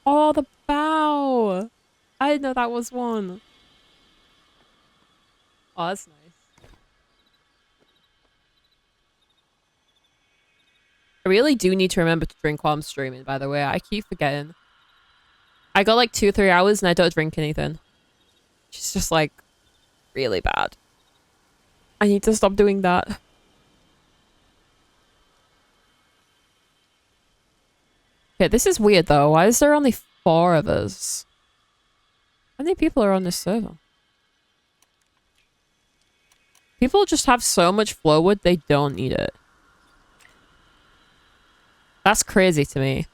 Oh, the bow. I didn't know that was one. Oh, that's nice. I really do need to remember to drink while I'm streaming, by the way. I keep forgetting. I got like 2 or 3 hours and I don't drink anything. She's just like really bad. I need to stop doing that. Okay, this is weird though. Why is there only 4 of us? How many people are on this server? People just have so much flow wood, they don't need it. That's crazy to me.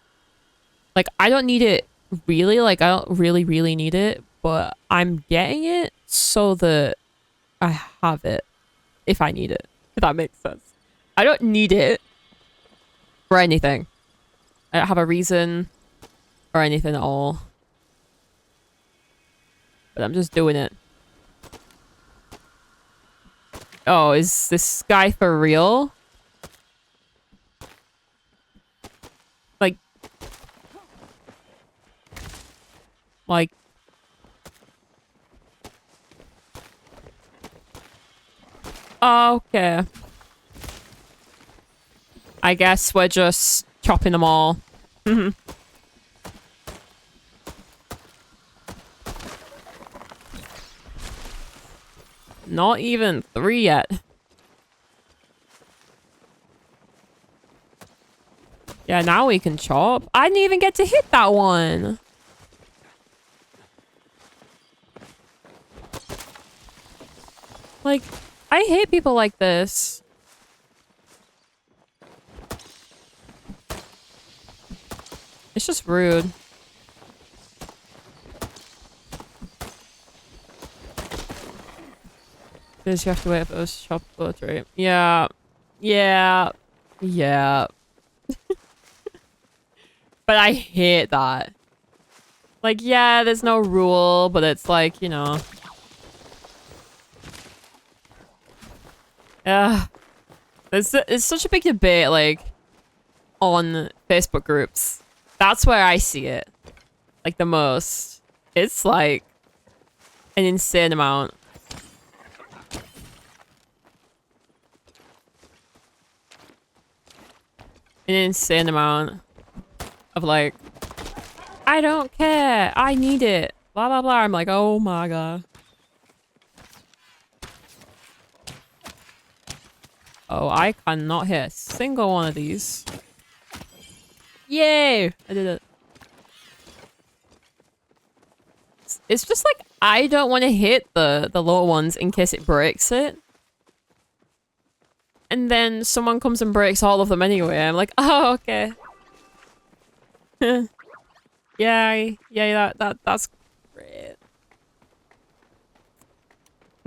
Like, I don't need it really. Like, I don't really need it. But I'm getting it so that I have it if I need it. If that makes sense. I don't need it for anything. I don't have a reason or anything at all. But I'm just doing it. Oh, is this guy for real? Like... Okay. I guess we're just chopping them all. Not even 3 yet. Yeah, now we can chop. I didn't even get to hit that one. Like, I hate people like this. It's just rude. Because you have to wait for those chop bullets, right? Yeah. Yeah. Yeah. But I hate that. Like, yeah, there's no rule, but it's like, you know. It's such a big debate, like, on Facebook groups. That's where I see it. Like, the most. It's, like, an insane amount. An insane amount of, like, I don't care. I need it. Blah, blah, blah. I'm like, oh my god. Oh, I cannot hit a single one of these. Yay! I did it. It's just like, I don't want to hit the lower ones in case it breaks it. And then someone comes and breaks all of them anyway. I'm like, oh, okay. Yay. Yeah, that's great.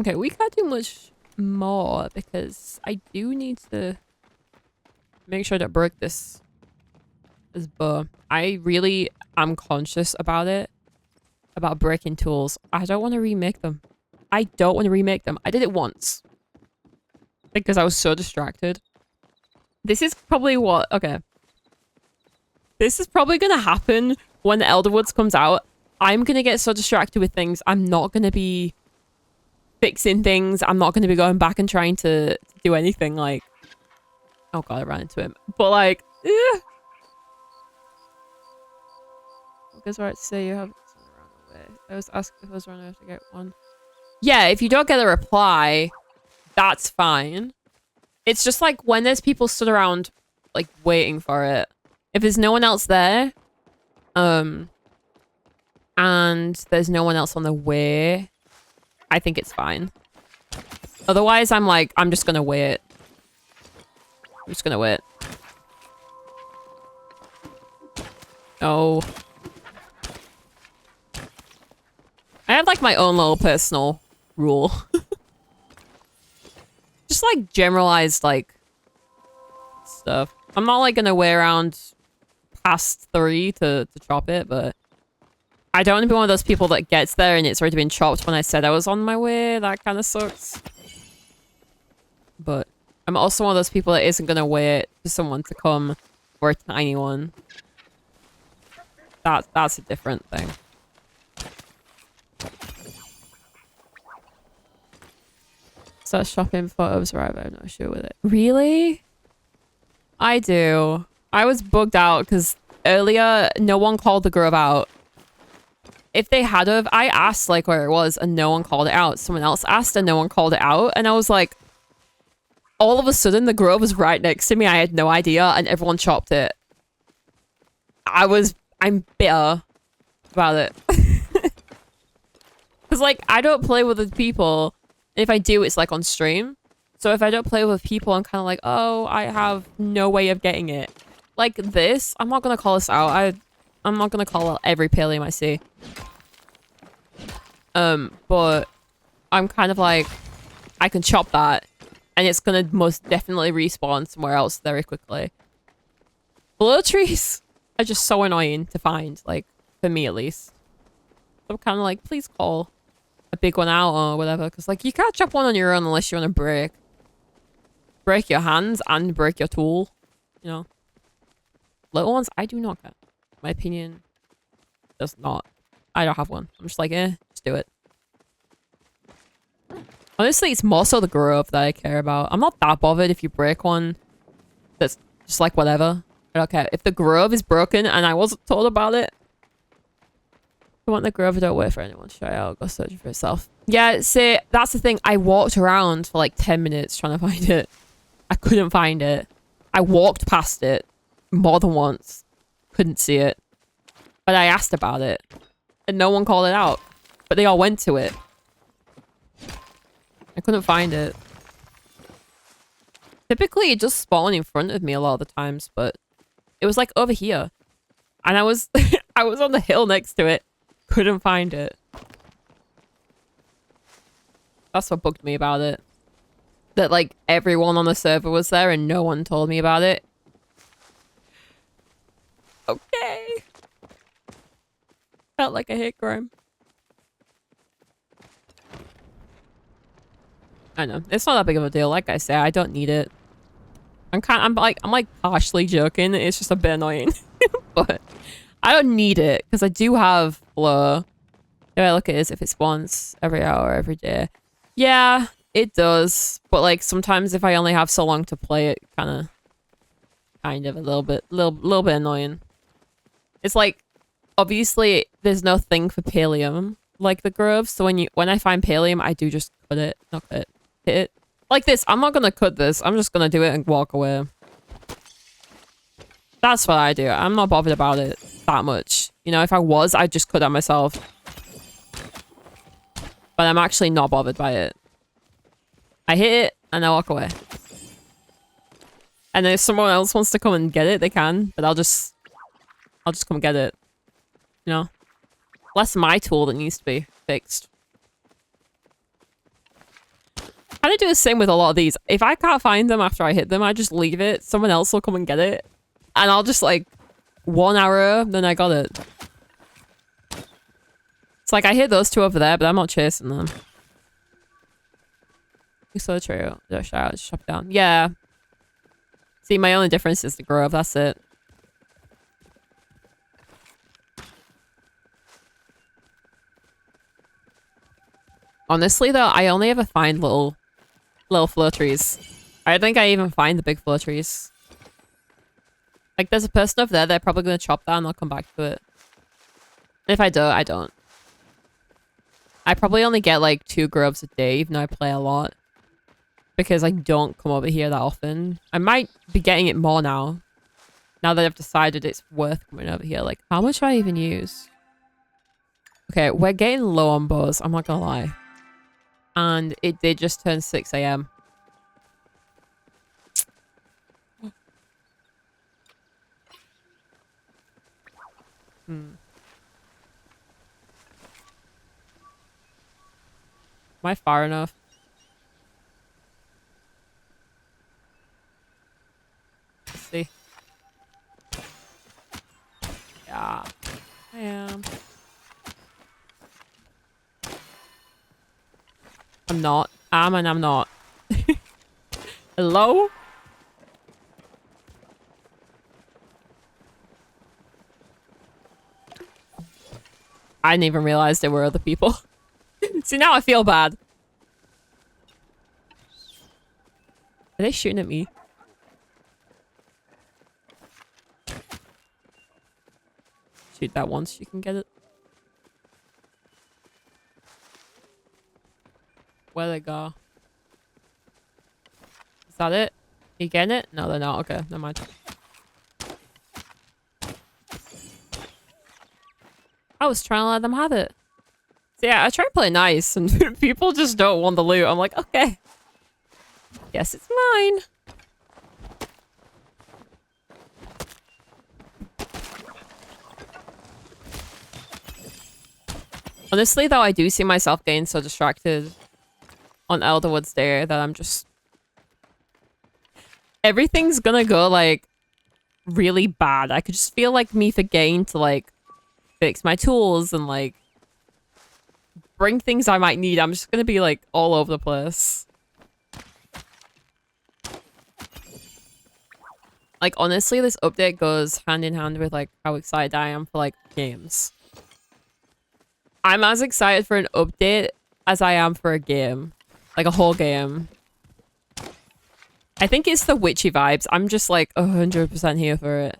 Okay, we can't do much more because I do need to make sure to break this bow. I really am conscious about it. About breaking tools. I don't want to remake them. I don't want to remake them. I did it once. Because I was so distracted. This is probably what... Okay. This is probably going to happen when the Elderwoods comes out. I'm going to get so distracted with things. I'm not going to be fixing things. I'm not going to be going back and trying to do anything like... Oh god, I ran into him. But like... Eh. Because right, say you have... I was asked if I was running to get one. Yeah, if you don't get a reply, that's fine. It's just like when there's people stood around like waiting for it. If there's no one else there, and there's no one else on the way, I think it's fine. Otherwise, I'm like, I'm just gonna wait. I'm just gonna wait. Oh. I have like my own little personal rule. Just like generalized like stuff. I'm not like gonna wait around past 3 to chop it, but I don't want to be one of those people that gets there and it's already been chopped when I said I was on my way. That kind of sucks. But I'm also one of those people that isn't gonna wait for someone to come for a tiny one. That's a different thing. Start shopping photos arrive. I'm not sure with it. Really? I do. I was bugged out because earlier no one called the grove out. If they had of, I asked like where it was and no one called it out. Someone else asked and no one called it out. And I was like, all of a sudden the grove was right next to me. I had no idea and everyone chopped it. I'm bitter about it. Because like, I don't play with other people. And if I do, it's like on stream. So if I don't play with people, I'm kind of like, oh, I have no way of getting it. Like this, I'm not going to call this out. I'm not going to call out every Palium I see. But I'm kind of like, I can chop that. And it's going to most definitely respawn somewhere else very quickly. Blow trees are just so annoying to find, like, for me at least. So I'm kind of like, please call a big one out or whatever. Because, like, you can't chop one on your own unless you want to break your hands and break your tool. You know? Little ones, I do not get. My opinion does not. I don't have one. I'm just like, just do it. Honestly, it's more so the grove that I care about. I'm not that bothered if you break one. That's just like whatever. I don't care. If the grove is broken and I wasn't told about it. If you want the grove, don't wait for anyone to show you out. Go search for yourself. Yeah, see, that's the thing. I walked around for like 10 minutes trying to find it. I couldn't find it. I walked past it more than once. Couldn't see it. But I asked about it. And no one called it out. But they all went to it. I couldn't find it. Typically, it just spawned in front of me a lot of the times, but it was like over here. And I was I was on the hill next to it. Couldn't find it. That's what bugged me about it. That like everyone on the server was there and no one told me about it. Okay. Felt like a hate crime. I know. It's not that big of a deal. Like I said, I don't need it. I'm like partially joking. It's just a bit annoying. But I don't need it because I do have blur. The way I look at it is if it's once every hour, every day. Yeah, it does. But like sometimes if I only have so long to play it, kind of a little bit annoying. It's like obviously there's no thing for Palium like the grove. So when I find Palium, I do just cut it. Not cut it. Hit it. Like this. I'm not gonna cut this. I'm just gonna do it and walk away. That's what I do. I'm not bothered about it that much. You know, if I was, I'd just cut that myself. But I'm actually not bothered by it. I hit it and I walk away. And if someone else wants to come and get it, they can. But I'll just come get it. You know? Less my tool that needs to be fixed. I kind of do the same with a lot of these. If I can't find them after I hit them, I just leave it. Someone else will come and get it. And I'll just like 1 arrow, then I got it. It's like I hit those two over there, but I'm not chasing them. You saw the trail. Should I just chop it down? Yeah. See, my only difference is the grove. That's it. Honestly, though, I only ever find little floor trees. I don't think I even find the big floor trees. Like, there's a person over there. They're probably going to chop that and I'll come back to it. And if I don't, I don't. I probably only get, like, 2 groves a day, even though I play a lot. Because I don't come over here that often. I might be getting it more now. Now that I've decided it's worth coming over here. Like, how much do I even use? Okay, we're getting low on bows. I'm not gonna lie. And it did just turn 6 AM. Am I far enough? Let's see. Yeah, I am. I'm not. Am and I'm not. Hello? I didn't even realize there were other people. See, now I feel bad. Are they shooting at me? Shoot that once, you can get it. Where'd they go? Is that it? You getting it? No, they're not. Okay, never mind. I was trying to let them have it. So yeah, I try to play nice, and people just don't want the loot. I'm like, okay. Yes, it's mine. Honestly, though, I do see myself getting so distracted on Elderwoods there that I'm just... Everything's gonna go, like, really bad. I could just feel, like, me forgetting to, like, fix my tools and, like, bring things I might need. I'm just gonna be, like, all over the place. Like, honestly, this update goes hand in hand with, like, how excited I am for, like, games. I'm as excited for an update as I am for a game. Like, a whole game. I think it's the witchy vibes. I'm just, like, 100% here for it.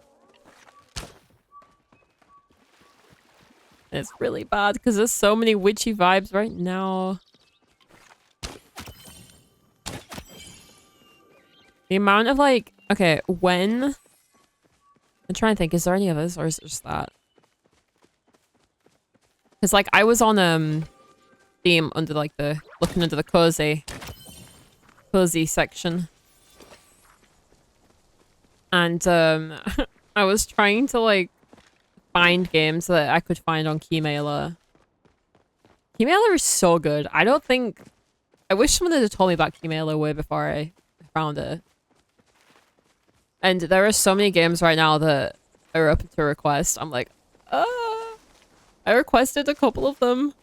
And it's really bad because there's so many witchy vibes right now. The amount of, like... Okay, when... I'm trying to think, is there any others or is it just that? Because, like, I was on, theme under, like, the... Looking under the cozy section. And, I was trying to, like, find games that I could find on Keymailer. Keymailer is so good. I don't think... I wish someone had told me about Keymailer way before I found it. And there are so many games right now that are open to request. I'm like, I requested a couple of them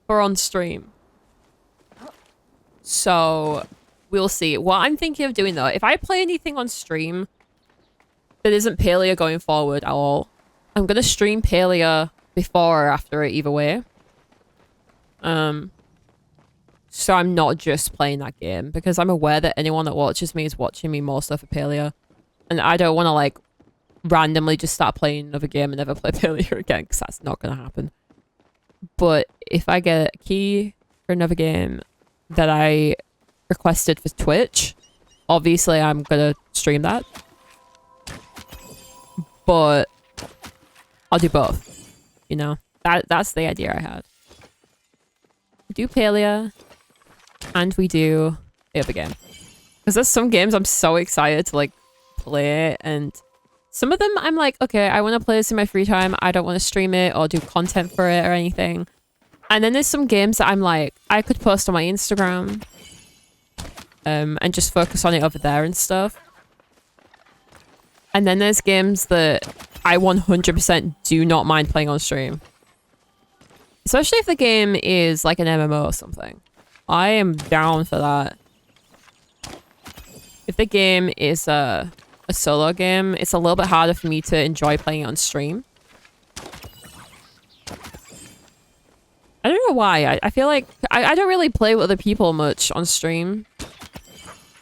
for on stream. So, we'll see. What I'm thinking of doing, though, if I play anything on stream that isn't PALIA going forward at all, I'm going to stream PALIA before or after it, either way. So I'm not just playing that game, because I'm aware that anyone that watches me is watching me more so for PALIA. And I don't want to, like, randomly just start playing another game and never play PALIA again, because that's not going to happen. But if I get a key for another game that I requested for Twitch, obviously I'm going to stream that. But I'll do both, you know? That's the idea I had. We do PALIA, and we do the other game. Because there's some games I'm so excited to, like, play, and some of them I'm like, okay, I want to play this in my free time. I don't want to stream it or do content for it or anything. And then there's some games that I'm like, I could post on my Instagram and just focus on it over there and stuff. And then there's games that I 100% do not mind playing on stream. Especially if the game is like an MMO or something. I am down for that. If the game is a solo game, it's a little bit harder for me to enjoy playing it on stream. I don't know why. I feel like I don't really play with other people much on stream.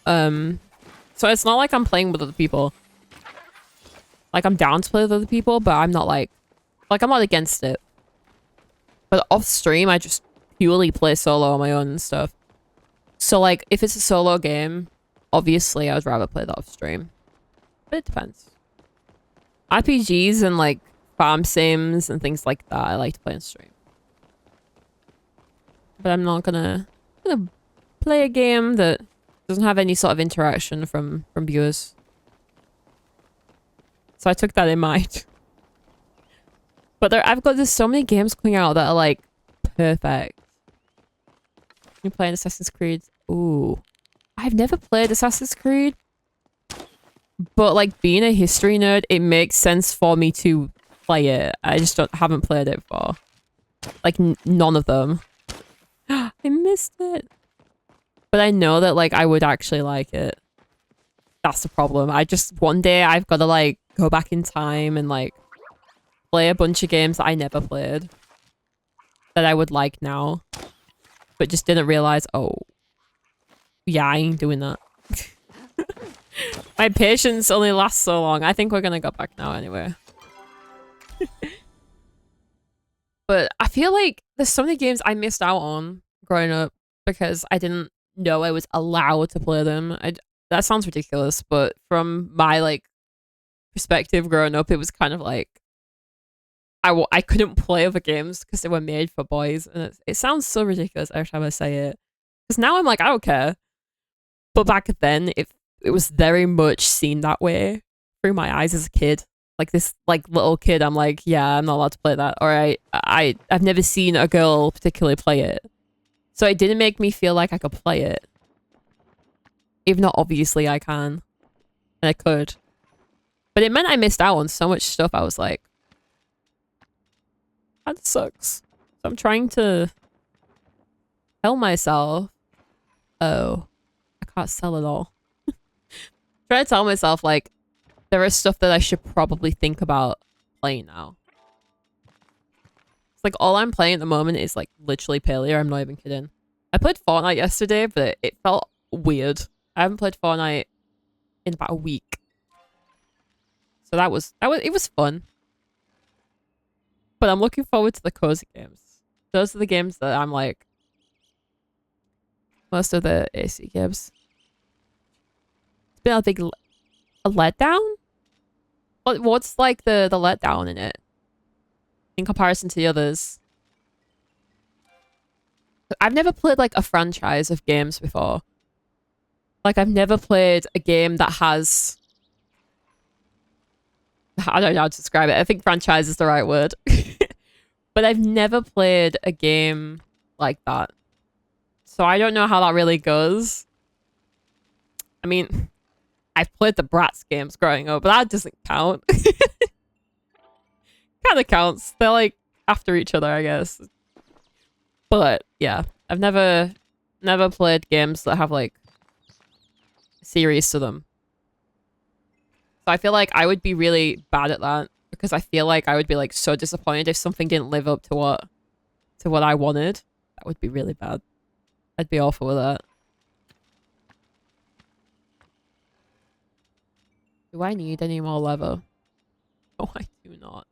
So it's not like I'm playing with other people. Like, I'm down to play with other people, but I'm not like I'm not against it. But off stream, I just purely play solo on my own and stuff. So, like, if it's a solo game, obviously I would rather play that off stream. But it depends. RPGs and, like, farm sims and things like that, I like to play on stream. But I'm not gonna play a game that doesn't have any sort of interaction from viewers. So I took that in mind. But there's so many games coming out that are, like, perfect. You playing Assassin's Creed? Ooh. I've never played Assassin's Creed. But, like, being a history nerd, it makes sense for me to play it. I just haven't played it before. Like, none of them. I missed it. But I know that, like, I would actually like it. That's the problem. One day I've got to, like, go back in time and, like, play a bunch of games that I never played. That I would like now. But just didn't realize, oh. Yeah, I ain't doing that. My patience only lasts so long. I think we're gonna go back now anyway. But I feel like there's so many games I missed out on growing up because I didn't know I was allowed to play them. That sounds ridiculous, but from my like perspective growing up, it was kind of like I couldn't play other games because they were made for boys, and it sounds so ridiculous every time I say it. Because now I'm like, I don't care. But back then, it was very much seen that way through my eyes as a kid. Like this like little kid, I'm like, yeah, I'm not allowed to play that. Or I've never seen a girl particularly play it. So it didn't make me feel like I could play it. Even though obviously I can. And I could. But it meant I missed out on so much stuff. I was like, that sucks. So I'm trying to tell myself, oh, I can't sell it all. Trying to tell myself, like, there is stuff that I should probably think about playing now. It's like all I'm playing at the moment is like literally PALIA. I'm not even kidding. I played Fortnite yesterday, but it felt weird. I haven't played Fortnite in about a week. So it was fun. But I'm looking forward to the cozy games. Those are the games that I'm like most of the AC games. It's been a big a letdown? What's like the letdown in it? In comparison to the others. I've never played like a franchise of games before. Like I've never played a game that has... I don't know how to describe it. I think franchise is the right word. But I've never played a game like that. So I don't know how that really goes. I mean, I've played the Bratz games growing up, but that doesn't count. Kind of counts. They're like after each other, I guess. But yeah, I've never played games that have like a series to them. So I feel like I would be really bad at that because I feel like I would be like so disappointed if something didn't live up to what I wanted. That would be really bad. I'd be awful with that. Do I need any more leather? No, I do not.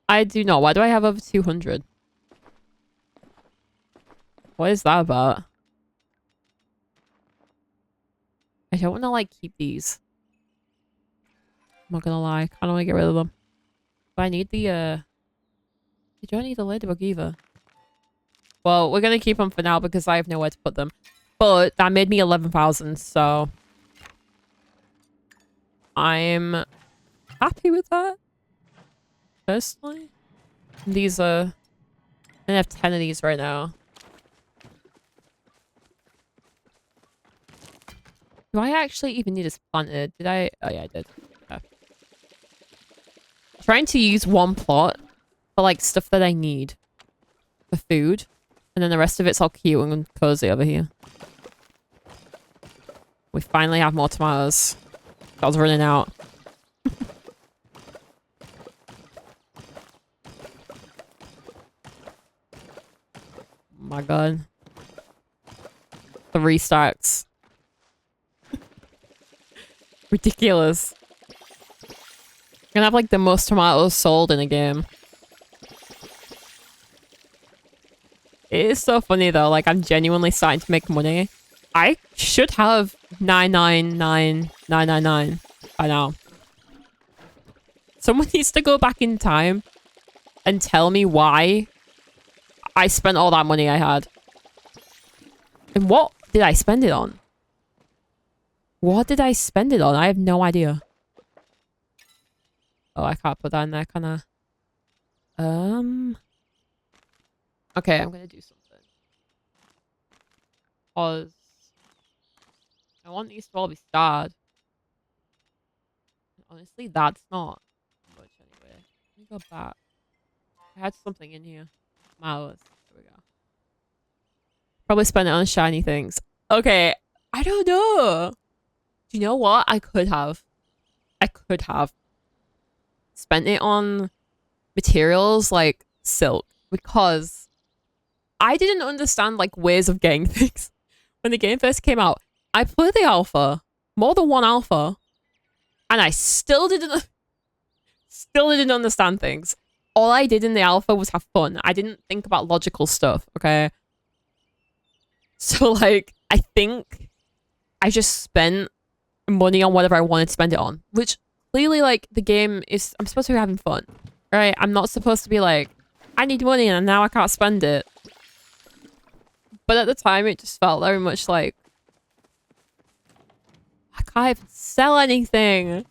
I do not. Why do I have over 200? What is that about? I don't want to like keep these. I'm not gonna lie. I kind of want to get rid of them. But I need the I don't need the ladybug either. Well, we're gonna keep them for now because I have nowhere to put them. But that made me 11,000, so I'm happy with that. Personally. These are... I have 10 of these right now. Do I actually even need this planted? Did I? Oh yeah, I did. Okay. Trying to use one plot for like stuff that I need for food. And then the rest of it's all cute and cozy over here. We finally have more tomatoes. I was running out. Oh my god. 3 stacks. Ridiculous. Gonna have like the most tomatoes sold in a game. It is so funny though, like I'm genuinely starting to make money. I should have 999,999 by now. Someone needs to go back in time and tell me why I spent all that money I had. And what did I spend it on? What did I spend it on? I have no idea. Oh, I can't put that in there, can I? Okay, I'm gonna do something. Pause. I want these to all be starred. Honestly, that's not much anyway. Let me go back. I had something in here. Miles. There we go. Probably spend it on shiny things. Okay. I don't know. Do you know what? I could have spent it on materials like silk because I didn't understand like ways of getting things when the game first came out. I played the alpha, more than one alpha, and I still didn't understand things. All I did in the alpha was have fun. I didn't think about logical stuff, okay? So like I think I just spent money on whatever I wanted to spend it on, which clearly like the game is I'm supposed to be having fun, right? I'm not supposed to be like I need money and now I can't spend it. But at the time it just felt very much like I can't even sell anything.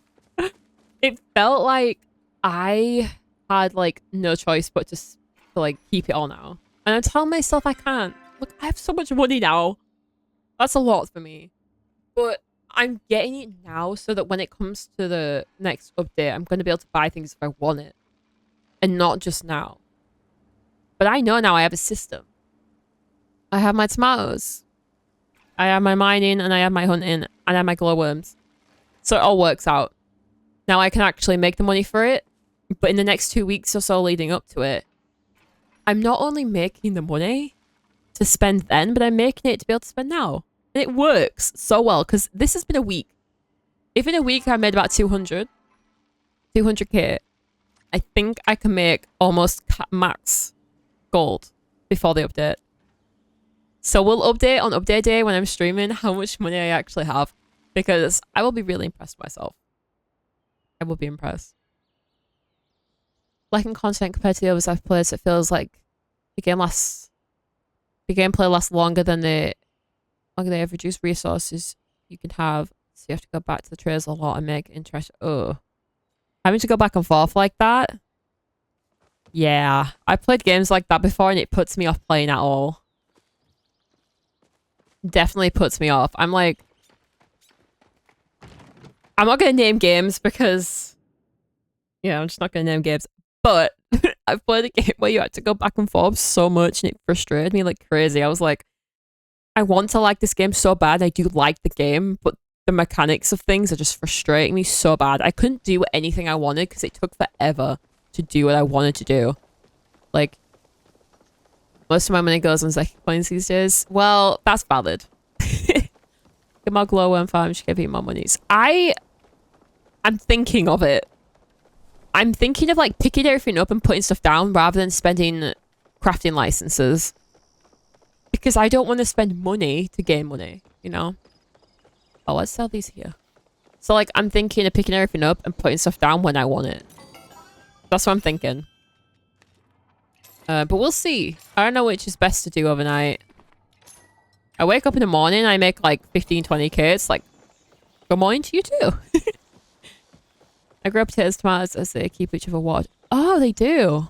It felt like I had like no choice but to like keep it all now. And I'm telling myself I can't. Look, I have so much money now. That's a lot for me. But I'm getting it now so that when it comes to the next update, I'm going to be able to buy things if I want it. And not just now. But I know now I have a system. I have my tomatoes. I have my mining and I have my hunting and I have my glowworms. So it all works out. Now I can actually make the money for it. But in the next 2 weeks or so leading up to it, I'm not only making the money to spend then, but I'm making it to be able to spend now. And it works so well because this has been a week. If in a week I made about 200k, I think I can make almost max gold before the update. So we'll update on update day when I'm streaming how much money I actually have because I will be really impressed with myself. I will be impressed. Liking content compared to the others I've played, so it feels like the gameplay lasts longer than they have reduced resources you can have, so you have to go back to the trails a lot and make interest. Oh, having to go back and forth like that. Yeah, I played games like that before and it puts me off playing at all. Definitely puts me off. I'm like, I'm not gonna name games because, yeah, I'm just not gonna name games. But I've played a game where you had to go back and forth so much and it frustrated me like crazy. I was like, I want to like this game so bad. I do like the game, but the mechanics of things are just frustrating me so bad. I couldn't do anything I wanted because it took forever to do what I wanted to do. Like, most of my money goes on Zeki coins these days. Well, that's valid. Get more glowworm farm, should give you more monies. I'm thinking of it. I'm thinking of like picking everything up and putting stuff down rather than spending crafting licenses. Because I don't want to spend money to gain money, you know? Oh, let's sell these here. So like I'm thinking of picking everything up and putting stuff down when I want it. That's what I'm thinking. But we'll see. I don't know which is best to do overnight. I wake up in the morning, I make like 15, 20k. It's like, good morning to you too. I grow potatoes, tomatoes as they keep each other warm. Oh, they do.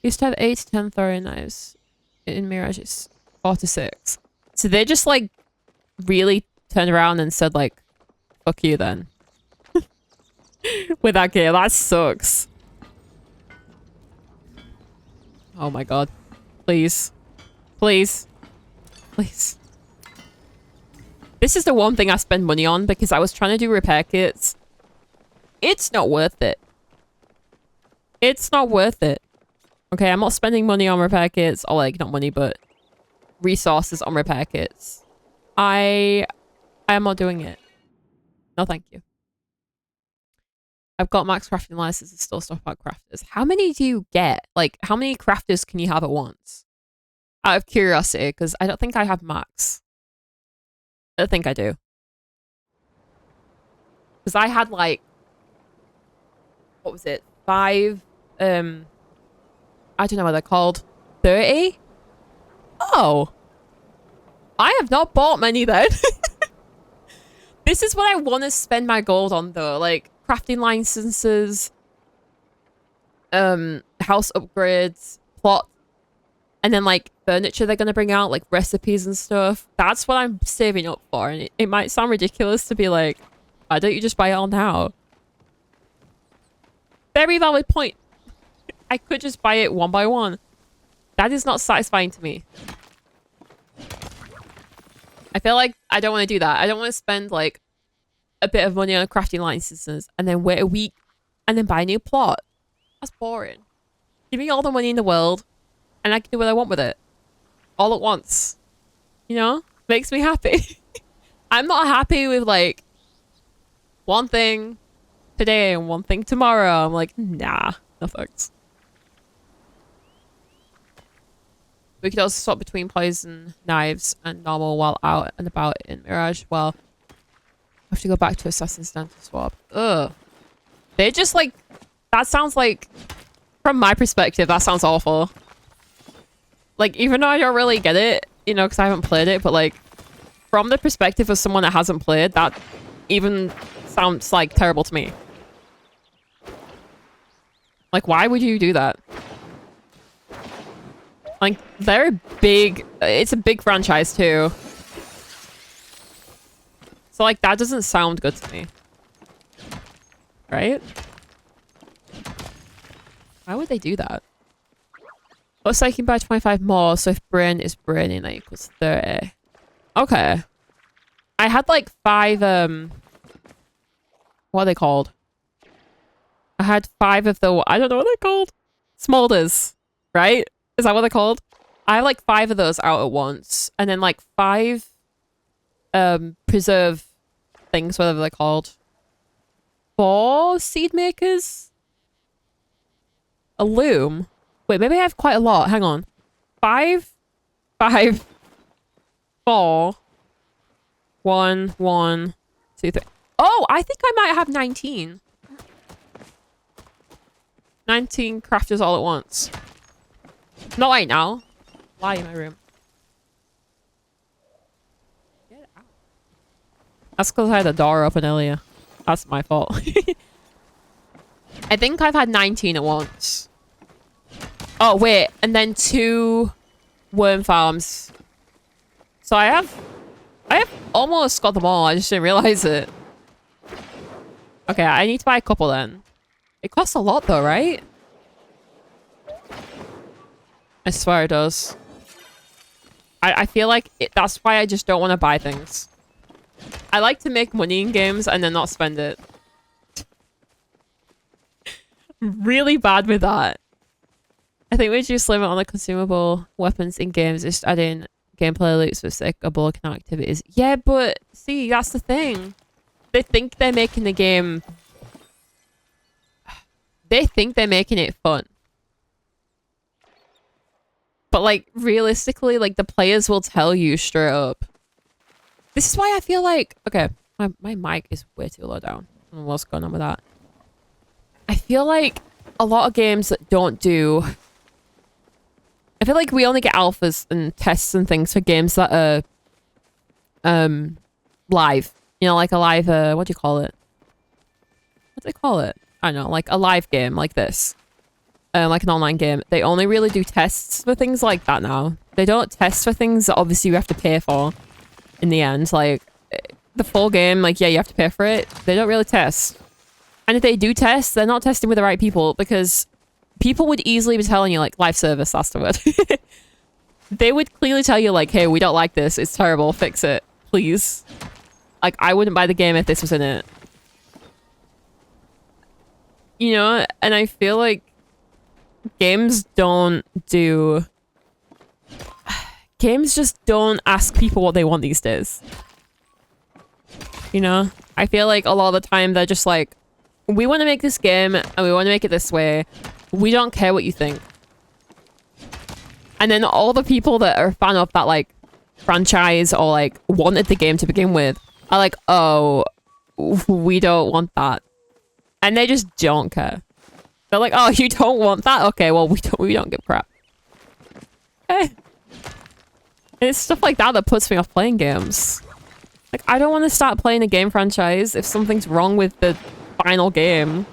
Used to have 8 to 10 throwing knives. In Mirage, it's 4 to 6. So they just like really turned around and said like, fuck you then. With that game, that sucks. Oh my god. Please. Please. Please. This is the one thing I spend money on because I was trying to do repair kits. It's not worth it. It's not worth it. Okay, I'm not spending money on repair kits. Or like, not money, but resources on repair kits. I am not doing it. No, thank you. I've got max crafting licenses, still stuff about crafters. How many do you get? Like, how many crafters can you have at once? Out of curiosity, because I don't think I have max. I don't think I do. Because I had like, what was it? 5, I don't know what they're called. 30? Oh. I have not bought many then. This is what I want to spend my gold on though. Like, crafting licenses, house upgrades, plot, and then like furniture they're gonna bring out, like recipes and stuff. That's what I'm saving up for. And it might sound ridiculous to be like, why don't you just buy it all now? Very valid point. I could just buy it one by one. That is not satisfying to me. I feel like I don't want to do that. I don't want to spend like a bit of money on crafting licenses and then wait a week and then buy a new plot. That's boring. Give me all the money in the world and I can do what I want with it. All at once. You know? Makes me happy. I'm not happy with like one thing today and one thing tomorrow. I'm like, nah, no thanks. We could also swap between poison knives and normal while out and about in Mirage. Well, I have to go back to Assassin's Den to swap. Ugh. They just like... That sounds like... From my perspective, that sounds awful. Like, even though I don't really get it, you know, because I haven't played it, but like... From the perspective of someone that hasn't played, that even sounds like terrible to me. Like, why would you do that? Like, they're big... It's a big franchise, too. So, like, that doesn't sound good to me. Right? Why would they do that? Looks like you can buy 25 more, so if brain is braining, that equals 30. Okay. I had, like, 5, what are they called? I had 5 of the... I don't know what they're called. Smolders. Right? Is that what they're called? I have like 5 of those out at once. And then like 5 preserve things, whatever they're called. 4 seed makers? A loom? Wait, maybe I have quite a lot. Hang on. 5, 4, 1, 1, 2, 3. Oh, I think I might have 19. 19 crafters all at once. Not right now. Lie in my room. Get out. That's because I had the door open earlier. That's my fault. I think I've had 19 at once. Oh, wait. And then 2 worm farms. So I have almost got them all. I just didn't realize it. Okay, I need to buy a couple then. It costs a lot though, right? I swear it does. I feel like that's why I just don't want to buy things. I like to make money in games and then not spend it. Really bad with that. I think we just limit on the consumable weapons in games, just adding gameplay loops with sick or bulking activities. Yeah, but see, that's the thing. They think they're making the game... They think they're making it fun. But like, realistically, like the players will tell you straight up. This is why I feel like... Okay, my mic is way too low down. I don't know what's going on with that. I feel like a lot of games that don't do... I feel like we only get alphas and tests and things for games that are live. You know, like a live, what do you call it? What do they call it? I don't know, like a live game like this. Like an online game. They only really do tests for things like that now. They don't test for things that obviously you have to pay for in the end. Like, the full game, like, yeah, you have to pay for it. They don't really test. And if they do test, they're not testing with the right people because people would easily be telling you, like, live service, that's the word. They would clearly tell you, like, hey, we don't like this. It's terrible. Fix it. Please. Like, I wouldn't buy the game if this was in it. You know? And I feel like games don't do... Games just don't ask people what they want these days. You know? I feel like a lot of the time they're just like, we want to make this game and we want to make it this way. We don't care what you think. And then all the people that are a fan of that like franchise or like wanted the game to begin with are like, oh, we don't want that. And they just don't care. They're like, oh, you don't want that? Okay, well, we don't give crap. Okay. And it's stuff like that puts me off playing games. Like, I don't want to start playing a game franchise if something's wrong with the final game.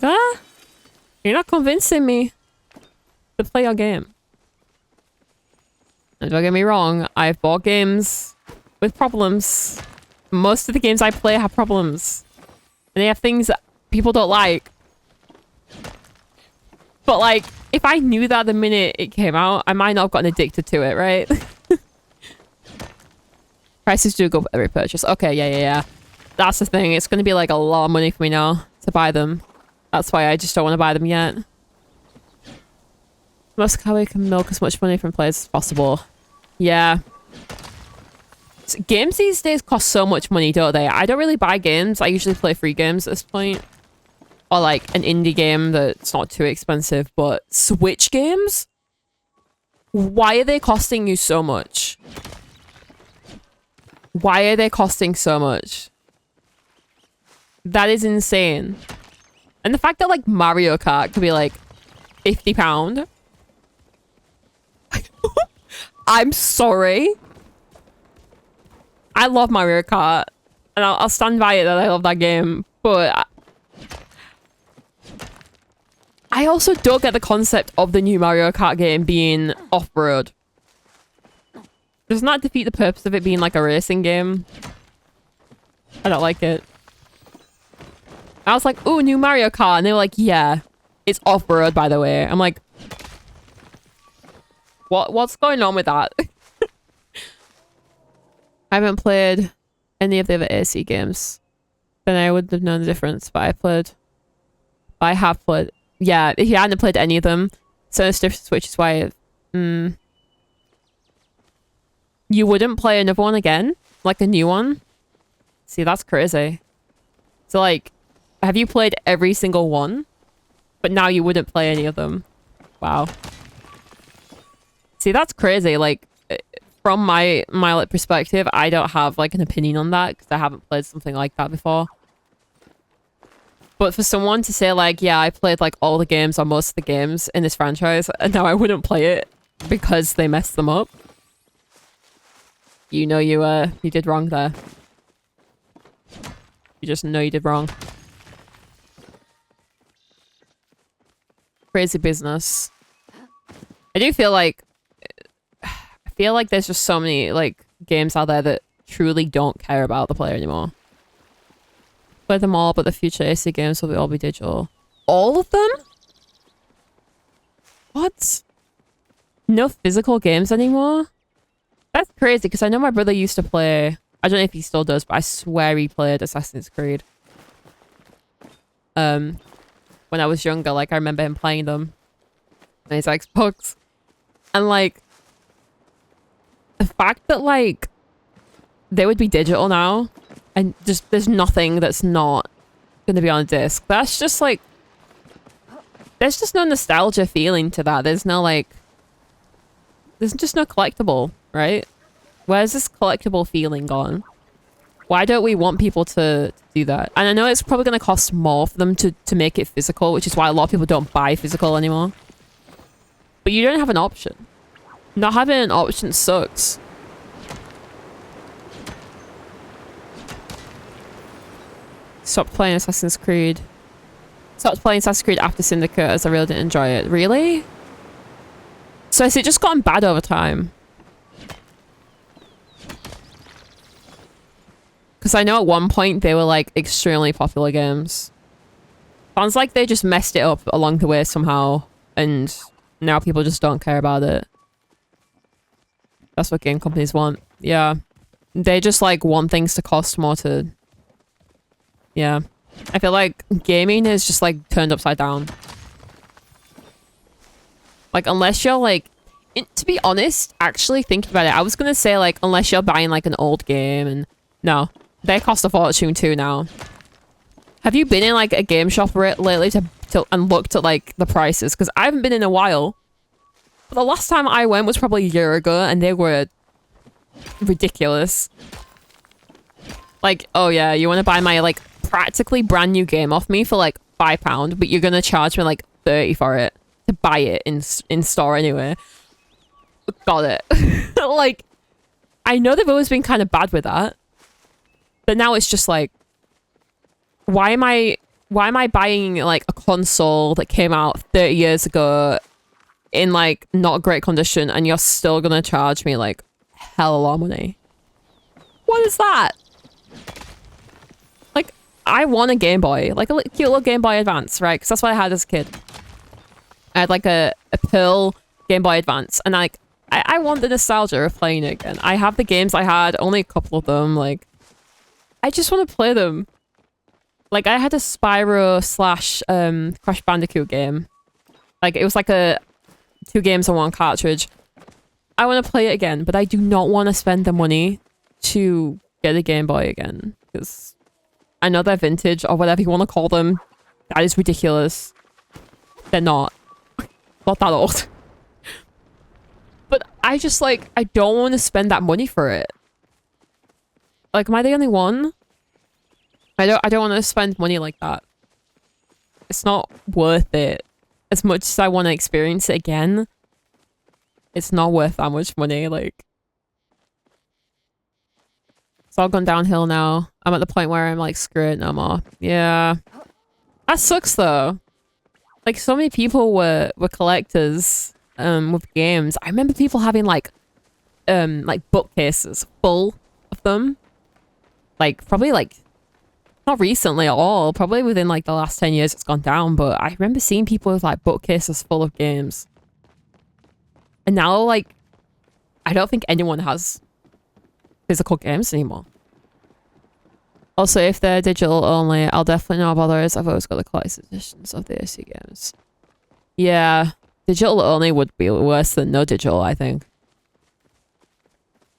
Like, you're not convincing me to play your game. And don't get me wrong, I've bought games with problems. Most of the games I play have problems. And they have things that people don't like. But like, if I knew that the minute it came out, I might not have gotten addicted to it, right? Prices do go up with every purchase. Okay, yeah. That's the thing. It's going to be like a lot of money for me now to buy them. That's why I just don't want to buy them yet. Most Kawi can milk as much money from players as possible. Yeah. So games these days cost so much money, don't they? I don't really buy games. I usually play free games at this point. Or like an indie game that's not too expensive. But Switch games? Why are they costing you so much? Why are they costing so much? That is insane. And the fact that like Mario Kart could be like £50. I'm sorry. I love Mario Kart. And I'll stand by it that I love that game. But I also don't get the concept of the new Mario Kart game being off-road. Doesn't that defeat the purpose of it being like a racing game? I don't like it. I was like, ooh, new Mario Kart. And they were like, yeah, it's off-road, by the way. I'm like, what's going on with that? I haven't played any of the other AC games. Then I would have known the difference. But I have played. Yeah, if you hadn't played any of them, so it's different, which is why you wouldn't play another one again? Like a new one? See, that's crazy. So like, have you played every single one? But now you wouldn't play any of them. Wow. See, that's crazy. Like, from my like, perspective, I don't have like an opinion on that because I haven't played something like that before. But for someone to say like, yeah, I played like all the games or most of the games in this franchise, and now I wouldn't play it because they messed them up. You know you did wrong there. You just know you did wrong. Crazy business. I do feel like there's just so many like games out there that truly don't care about the player anymore. Play them all, but the future AC games will all be digital. All of them? What? No physical games anymore? That's crazy, because I know my brother used to play... I don't know if he still does, but I swear he played Assassin's Creed. When I was younger, like, I remember him playing them on his Xbox. And, like... the fact that, like... they would be digital now, and just there's nothing that's not going to be on a disc. That's just, like... there's just no nostalgia feeling to that. There's no, like... there's just no collectible, right? Where's this collectible feeling gone? Why don't we want people to do that? And I know it's probably going to cost more for them to make it physical, which is why a lot of people don't buy physical anymore. But you don't have an option. Not having an option sucks. Stopped playing Assassin's Creed. Stopped playing Assassin's Creed after Syndicate as I really didn't enjoy it. Really? So has it just gotten bad over time? Because I know at one point they were like extremely popular games. Sounds like they just messed it up along the way somehow. And now people just don't care about it. That's what game companies want. Yeah. They just like want things to cost more to... yeah. I feel like gaming is just like turned upside down. Like unless you're like... to be honest, actually thinking about it, I was gonna say like unless you're buying like an old game and... no. They cost a fortune too now. Have you been in like a game shop lately and looked at like the prices? Because I haven't been in a while. But the last time I went was probably a year ago and they were ridiculous. Like, oh yeah, you want to buy my like practically brand new game off me for like £5, but you're going to charge me like 30 for it to buy it in store anyway. Got it. Like, I know they've always been kind of bad with that. But now it's just like, why am I buying like a console that came out 30 years ago in like not great condition and you're still gonna charge me like hell a lot of money? What is that? Like, I want a Game Boy, like a cute little Game Boy Advance, right? Because that's what I had as a kid. I had like a Pearl Game Boy Advance, and like I want the nostalgia of playing it again. I have the games I had, only a couple of them. Like, I just want to play them. Like, I had a Spyro slash Crash Bandicoot game. Like, it was like a 2 games on 1 cartridge. I want to play it again, but I do not want to spend the money to get a Game Boy again, because I know they're vintage or whatever you want to call them. That is ridiculous. They're not. Not that old. But I just like, I don't want to spend that money for it. Like, am I the only one? I don't want to spend money like that. It's not worth it. As much as I want to experience it again, it's not worth that much money. Like, it's all gone downhill now. I'm at the point where I'm like, screw it, no more. Yeah. That sucks though. Like, so many people were collectors with games. I remember people having like bookcases full of them. Like, probably like, not recently at all. Probably within like the last 10 years it's gone down. But I remember seeing people with like bookcases full of games. And now, like, I don't think anyone has physical games anymore. Also, if they're digital only, I'll definitely know about those. I've always got the collector's editions of the AC games. Yeah, digital only would be worse than no digital, I think.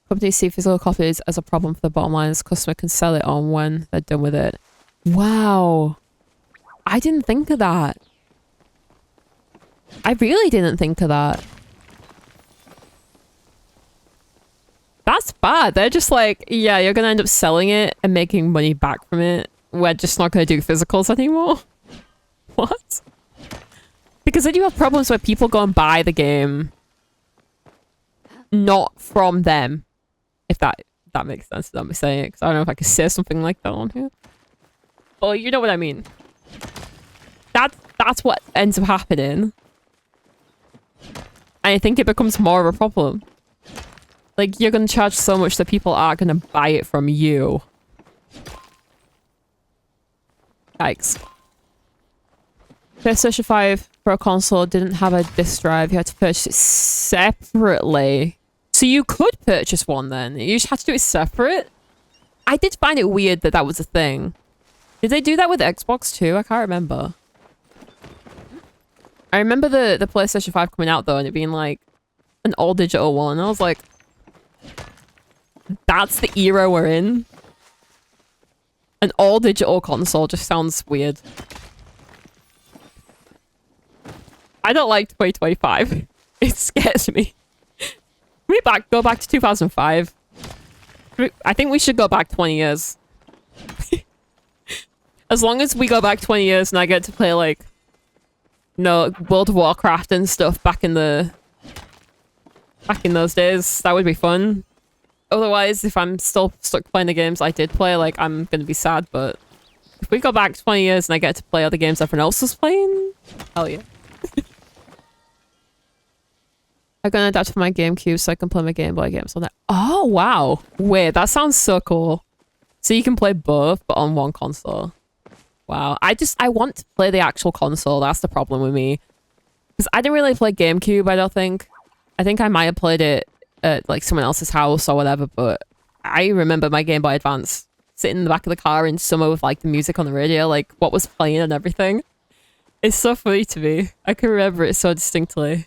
Companies see physical copies as a problem for the bottom line, as customer can sell it on when they're done with it. Wow. I didn't think of that. I really didn't think of that. That's bad. They're just like, yeah, you're gonna end up selling it and making money back from it. We're just not gonna do physicals anymore. What? Because then you have problems where people go and buy the game not from them. If that makes sense that I'm saying it, because I don't know if I could say something like that on here. Well, you know what I mean. That's what ends up happening. And I think it becomes more of a problem. Like, you're gonna charge so much that people are gonna buy it from you. Yikes. PlayStation 5 Pro console didn't have a disc drive. You had to purchase it separately. So you could purchase one then. You just had to do it separate. I did find it weird that that was a thing. Did they do that with Xbox too? I can't remember. I remember the PlayStation 5 coming out though and it being like an all digital one. I was like, that's the era we're in. An all digital console just sounds weird. I don't like 2025. It scares me. Can we go back to 2005? I think we should go back 20 years. As long as we go back 20 years and I get to play like, World of Warcraft and stuff back in those days, that would be fun. Otherwise, if I'm still stuck playing the games I did play, like, I'm gonna be sad, but if we go back 20 years and I get to play other games everyone else was playing, hell yeah. I'm gonna adapt for my GameCube so I can play my Game Boy games on that. Oh, wow. Wait, that sounds so cool. So you can play both, but on one console. Wow. I want to play the actual console. That's the problem with me. Because I didn't really play GameCube, I don't think. I think I might have played it at like someone else's house or whatever, but I remember my Game Boy Advance sitting in the back of the car in summer with like the music on the radio, like what was playing and everything. It's so funny to me. I can remember it so distinctly.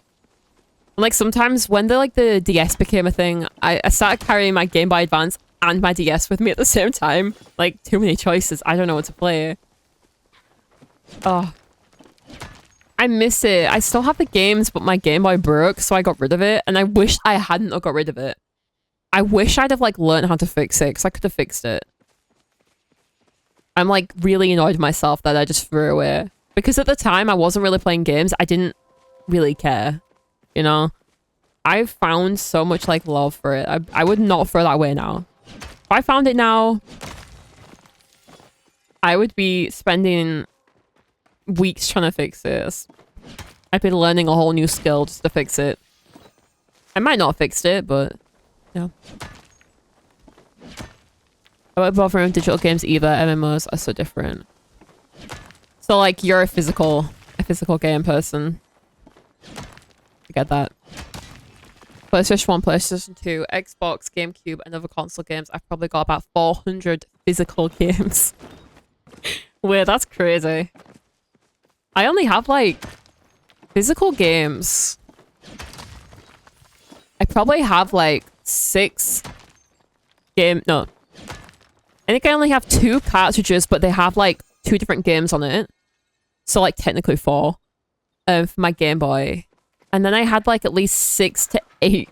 Like, sometimes when the DS became a thing, I started carrying my Game Boy Advance and my DS with me at the same time. Like, too many choices. I don't know what to play. Oh. I miss it. I still have the games, but my Game Boy broke, so I got rid of it. And I wish I hadn't got rid of it. I wish I'd have, like, learned how to fix it, because I could have fixed it. I'm, like, really annoyed with myself that I just threw it away. Because at the time, I wasn't really playing games. I didn't really care. You know, I've found so much like love for it. I would not throw that away now. If I found it now, I would be spending weeks trying to fix it. I'd be learning a whole new skill just to fix it. I might not have fixed it, but yeah. I won't bother with digital games either. MMOs are so different. So like, you're a physical game person. get that. PlayStation 1, PlayStation 2, Xbox, GameCube, and other console games. I've probably got about 400 physical games. Weird, that's crazy. I only have, like, physical games. I probably have, like, 6 game... No. I think I only have 2 cartridges, but they have, like, 2 different games on it. So, like, technically 4. For my Game Boy. And then I had, like, at least 6 to 8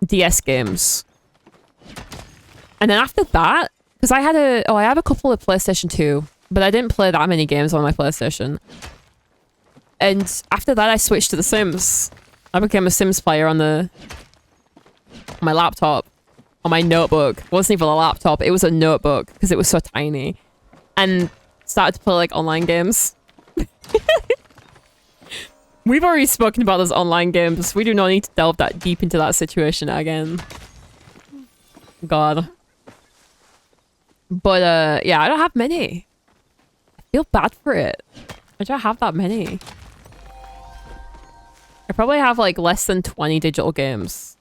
DS games. And then after that... Because I had a... Oh, I have a couple of PlayStation 2. But I didn't play that many games on my PlayStation. And after that, I switched to The Sims. I became a Sims player on my laptop. On my notebook. It wasn't even a laptop. It was a notebook. Because it was so tiny. And started to play, like, online games. We've already spoken about those online games. We do not need to delve that deep into that situation again. God. But, yeah, I don't have many. I feel bad for it. I don't have that many. I probably have, like, less than 20 digital games.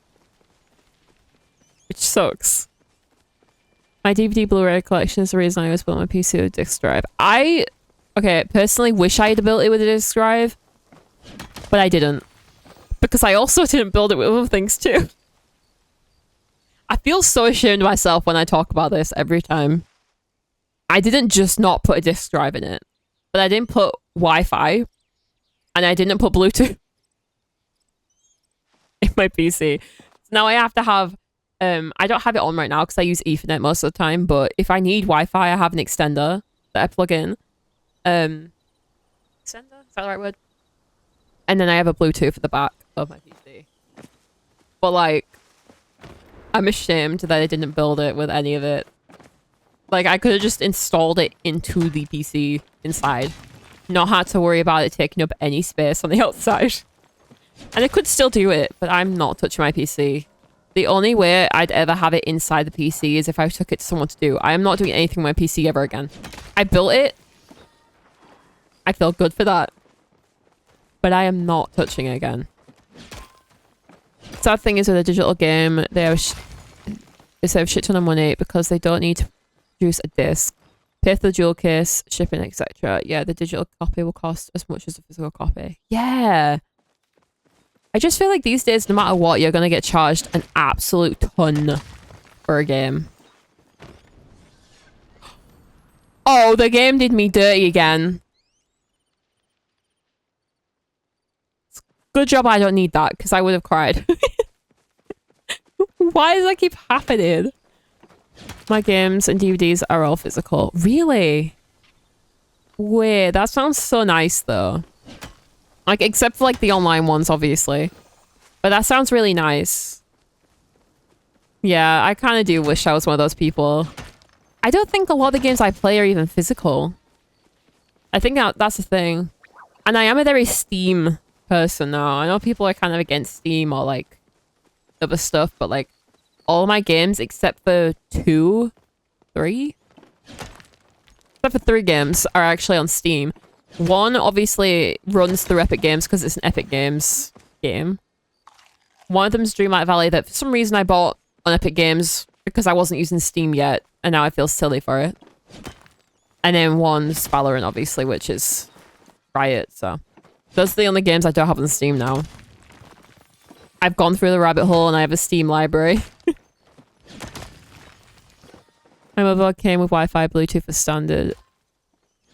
Which sucks. My DVD Blu-ray collection is the reason I always built my PC with a disc drive. Okay, personally wish I had built it with a disc drive. But I didn't. Because I also didn't build it with other things too. I feel so ashamed of myself when I talk about this every time. I didn't just not put a disc drive in it. But I didn't put Wi-Fi. And I didn't put Bluetooth in my PC. So now I have to have... I don't have it on right now because I use Ethernet most of the time. But if I need Wi-Fi, I have an extender that I plug in. Extender? Is that the right word? And then I have a Bluetooth at the back of my PC. But, like, I'm ashamed that I didn't build it with any of it. Like, I could have just installed it into the PC inside. Not had to worry about it taking up any space on the outside. And I could still do it, but I'm not touching my PC. The only way I'd ever have it inside the PC is if I took it to someone to do. I am not doing anything with my PC ever again. I built it. I feel good for that. But I am not touching it again. Sad thing is with a digital game, they save shit ton of money because they don't need to produce a disc. Pay for the jewel case, shipping, etc. Yeah, the digital copy will cost as much as the physical copy. Yeah. I just feel like these days, no matter what, you're going to get charged an absolute ton for a game. Oh, the game did me dirty again. Good job I don't need that, because I would have cried. Why does that keep happening? My games and DVDs are all physical. Really? Weird. That sounds so nice, though. Like, except for, like, the online ones, obviously. But that sounds really nice. Yeah, I kind of do wish I was one of those people. I don't think a lot of the games I play are even physical. I think that's the thing. And I am a very Steam person now. I know people are kind of against Steam or like other stuff, but like all my games except for 3 games are actually on Steam. One obviously runs through Epic Games because it's an Epic Games game. One of them is Dreamlight Valley that for some reason I bought on Epic Games because I wasn't using Steam yet and now I feel silly for it. And then one's Valorant obviously, which is Riot, so those are the only games I don't have on Steam now. I've gone through the rabbit hole and I have a Steam library. My mobile came with Wi-Fi, Bluetooth as standard,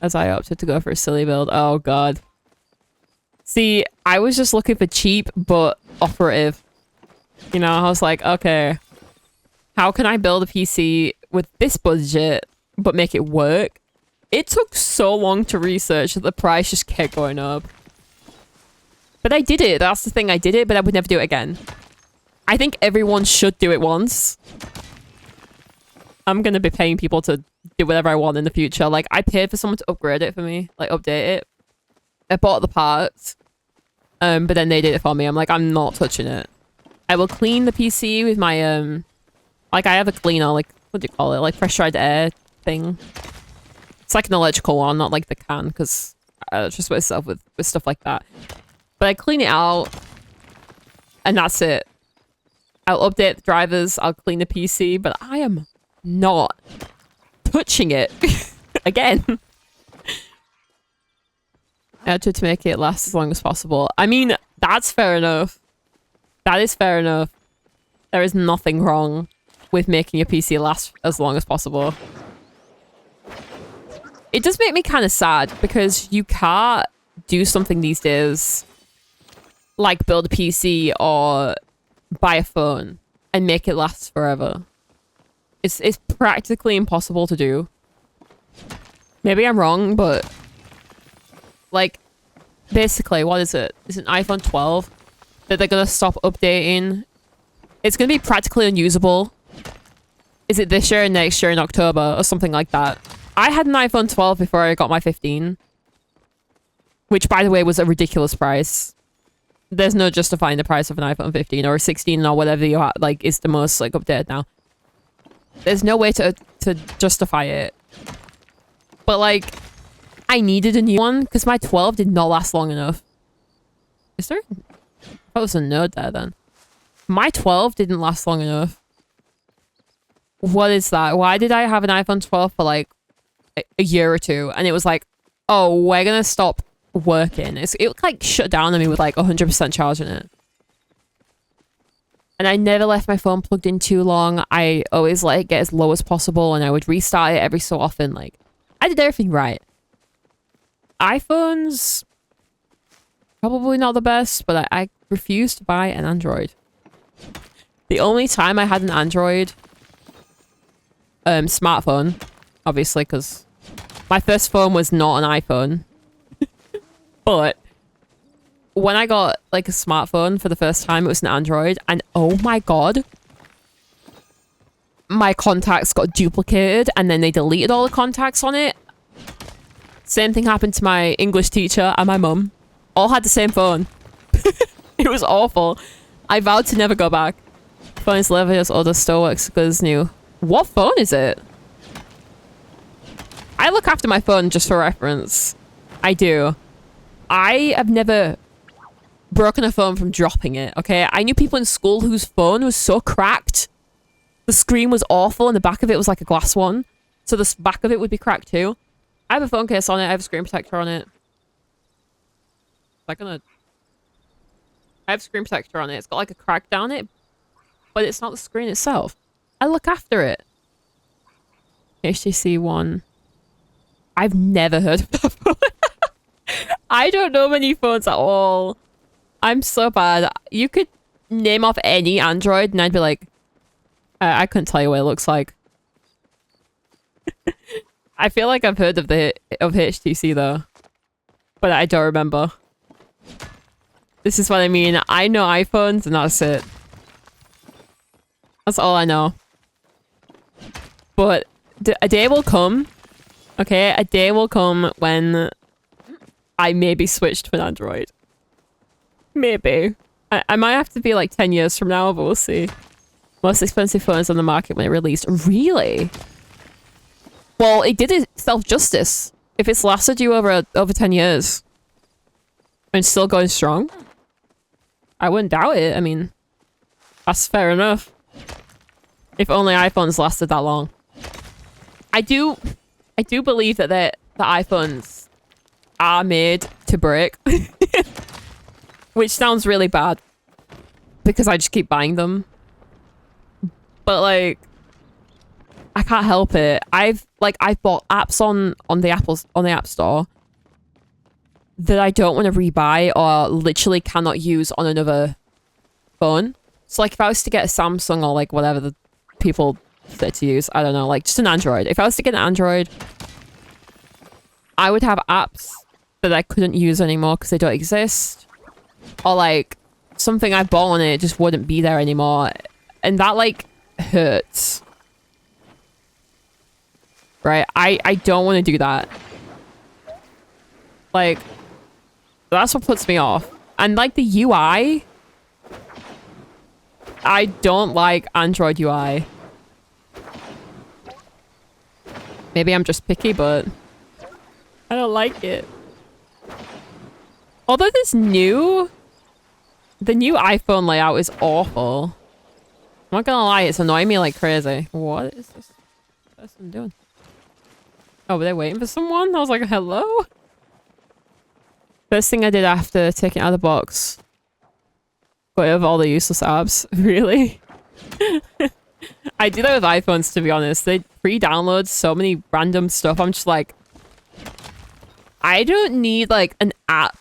as I opted to go for a silly build. Oh god. See, I was just looking for cheap but operative. You know, I was like, okay, how can I build a PC with this budget but make it work? It took so long to research that the price just kept going up. But I did it. That's the thing. I did it, but I would never do it again. I think everyone should do it once. I'm going to be paying people to do whatever I want in the future. Like, I paid for someone to upgrade it for me. Like, update it. I bought the parts. But then they did it for me. I'm like, I'm not touching it. I will clean the PC with my, like, I have a cleaner. Like, what do you call it? Like, pressurized air thing. It's like an electrical one, not like the can, because I just put myself with stuff like that. But I clean it out and that's it. I'll update the drivers, I'll clean the PC, but I am not touching it again. I had to make it last as long as possible. I mean, that's fair enough. That is fair enough. There is nothing wrong with making your PC last as long as possible. It does make me kind of sad because you can't do something these days like build a PC or buy a phone and make it last forever. It's practically impossible to do. Maybe I'm wrong, but like basically, what is it? Is it an iPhone 12 that they're gonna stop updating? It's gonna be practically unusable. Is it this year and next year in October or something like that? I had an iPhone 12 before I got my 15. Which, by the way, was a ridiculous price. There's no justifying the price of an iPhone 15 or 16 or whatever you have, like, is the most, like, updated now. There's no way to justify it. But, like, I needed a new one because my 12 did not last long enough. Is there? I was a node there then. My 12 didn't last long enough. What is that? Why did I have an iPhone 12 for, like, a year or two? And it was like, oh, we're gonna stop working. It like shut down on me with like 100% charge in it. And I never left my phone plugged in too long. I always let it get as low as possible and I would restart it every so often. Like, I did everything right. iPhones, probably not the best, but I refuse to buy an Android. The only time I had an Android smartphone, obviously, because my first phone was not an iPhone. But when I got like a smartphone for the first time, it was an Android, and oh my god, my contacts got duplicated and then they deleted all the contacts on it. Same thing happened to my English teacher and my mum. All had the same phone. It was awful. I vowed to never go back. Phone is 11 years old, still works good as new. What phone is it? I look after my phone just for reference. I do. I have never broken a phone from dropping it, okay? I knew people in school whose phone was so cracked. The screen was awful and the back of it was like a glass one. So the back of it would be cracked too. I have a phone case on it. I have a screen protector on it. I have a screen protector on it. It's got like a crack down it. But it's not the screen itself. I look after it. HTC One. I've never heard of that phone. I don't know many phones at all. I'm so bad. You could name off any Android and I'd be like, I couldn't tell you what it looks like. I feel like I've heard of HTC though, but I don't remember. This is what I mean. I know iPhones and that's it. That's all I know. But a day will come. Okay, a day will come when I maybe switch to an Android. Maybe. I might have to be like 10 years from now, but we'll see. Most expensive phones on the market when it released. Really? Well, it did itself justice. If it's lasted you over 10 years and still going strong, I wouldn't doubt it. I mean, that's fair enough. If only iPhones lasted that long. I do believe that the iPhones are made to break. Which sounds really bad. Because I just keep buying them. But like, I can't help it. I've bought apps on the App Store that I don't want to rebuy or literally cannot use on another phone. So like if I was to get a Samsung or like whatever the people say to use, I don't know, like just an Android. If I was to get an Android, I would have apps that I couldn't use anymore because they don't exist. Or like something I bought on it just wouldn't be there anymore. And that like hurts. Right? I don't want to do that. Like, that's what puts me off. And like the UI, I don't like Android UI. Maybe I'm just picky, but I don't like it. Although the new iPhone layout is awful. I'm not gonna lie, it's annoying me like crazy. What is this person doing? Oh, were they waiting for someone? I was like, hello? First thing I did after taking it out of the box. Got rid of all the useless apps. Really? I do that with iPhones, to be honest. They pre-download so many random stuff. I'm just like, I don't need like an app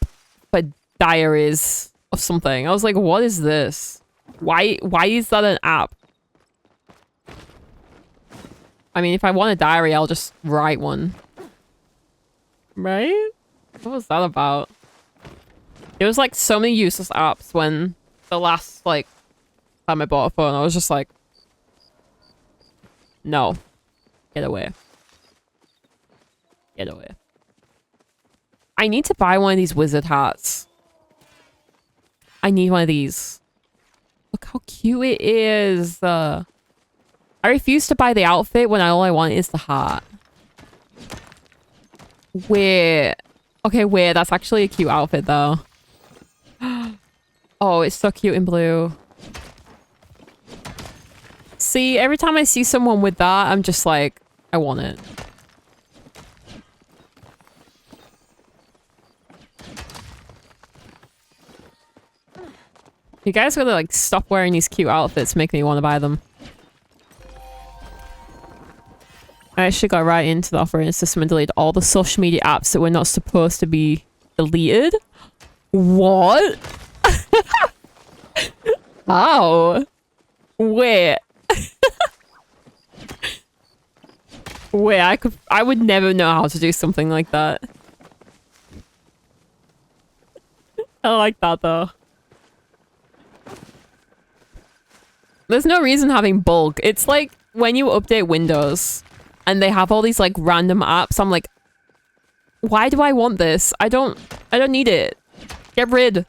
for diaries or something. I was like, what is this? Why is that an app? I mean, if I want a diary, I'll just write one. Right? What was that about? There was like so many useless apps when the last like time I bought a phone. I was just like, no. Get away. Get away. I need to buy one of these wizard hats. I need one of these. Look how cute it is. I refuse to buy the outfit when all I want is the hat. Wait. Okay, wait. That's actually a cute outfit, though. Oh, it's so cute in blue. See, every time I see someone with that, I'm just like, I want it. You guys gotta like stop wearing these cute outfits, make me want to buy them. I actually got right into the operating system and deleted all the social media apps that were not supposed to be deleted. What? How? Wait. Wait, I would never know how to do something like that. I like that though. There's no reason having bulk. It's like when you update Windows and they have all these like random apps. I'm like, why do I want this? I don't need it. Get rid.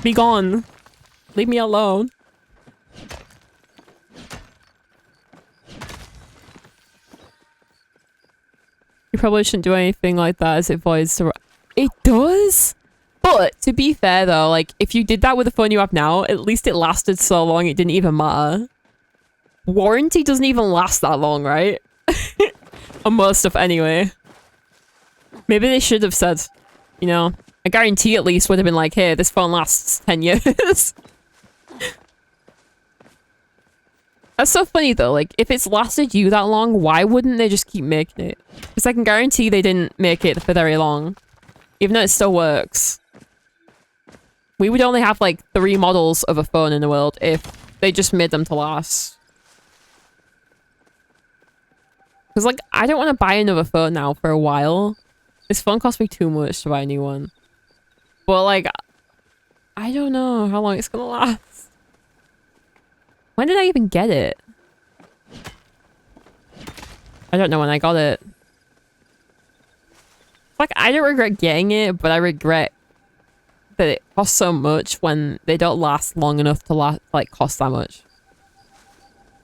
Be gone. Leave me alone. You probably shouldn't do anything like that as it voids the... It does? But, to be fair though, like, if you did that with the phone you have now, at least it lasted so long it didn't even matter. Warranty doesn't even last that long, right? On most stuff anyway. Maybe they should have said, you know, I guarantee at least would have been like, hey, this phone lasts 10 years. That's so funny though, like, if it's lasted you that long, why wouldn't they just keep making it? Because I can guarantee they didn't make it for very long. Even though it still works. We would only have like 3 models of a phone in the world if they just made them to last. Because like, I don't want to buy another phone now for a while. This phone cost me too much to buy a new one. But like, I don't know how long it's gonna last. When did I even get it? I don't know when I got it. Like, I don't regret getting it, but I regret that it costs so much when they don't last long enough to like cost that much.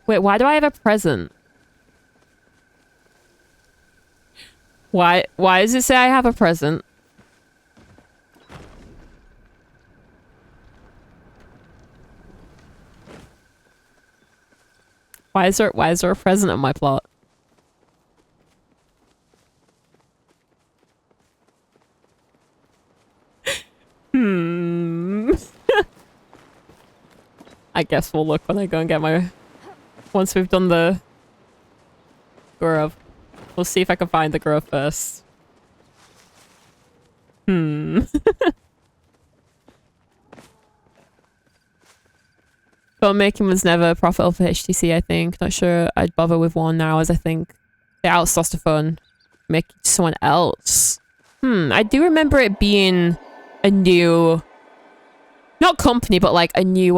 Wait, why do I have a present? Why does it say I have a present? Why is there a present on my plot? I guess we'll look when I go and get my... Once we've done the... Grove. We'll see if I can find the grove first. Phone making was never profitable for HTC, I think. Not sure I'd bother with one now, as I think they outsourced the phone. Make it to someone else. I do remember it being a new... Not company, but like a new,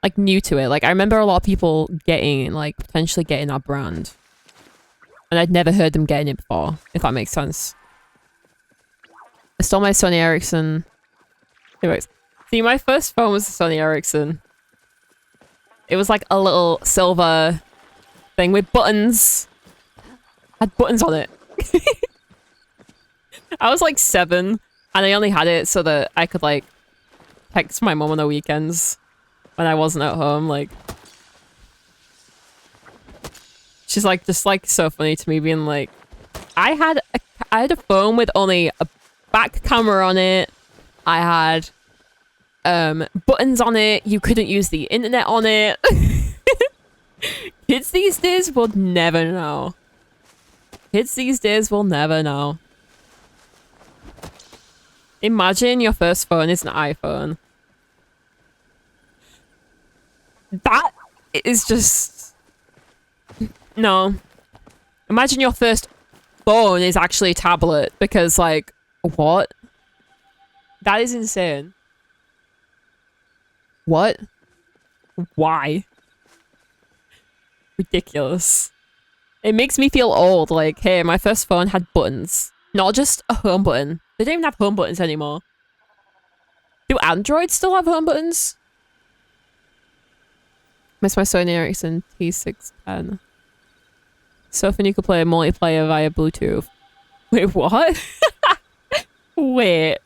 like new to it. Like I remember a lot of people getting, like potentially getting that brand. And I'd never heard them getting it before, if that makes sense. I stole my Sony Ericsson. Anyways. See, my first phone was a Sony Ericsson. It was like a little silver thing with buttons. Had buttons on it. I was like 7 and I only had it so that I could like text my mom on the weekends when I wasn't at home. Like, she's like, just like so funny to me being like, I had a phone with only a back camera on it. I had buttons on it. You couldn't use the internet on it. Kids these days will never know. Kids these days will never know. Imagine your first phone is an iPhone. That is just... No. Imagine your first phone is actually a tablet, because like, what? That is insane. What? Why? Ridiculous. It makes me feel old. Like, hey, my first phone had buttons. Not just a home button. They don't even have home buttons anymore. Do Androids still have home buttons? Miss my Sony Ericsson T610. So often you could play multiplayer via Bluetooth. Wait, what? Wait.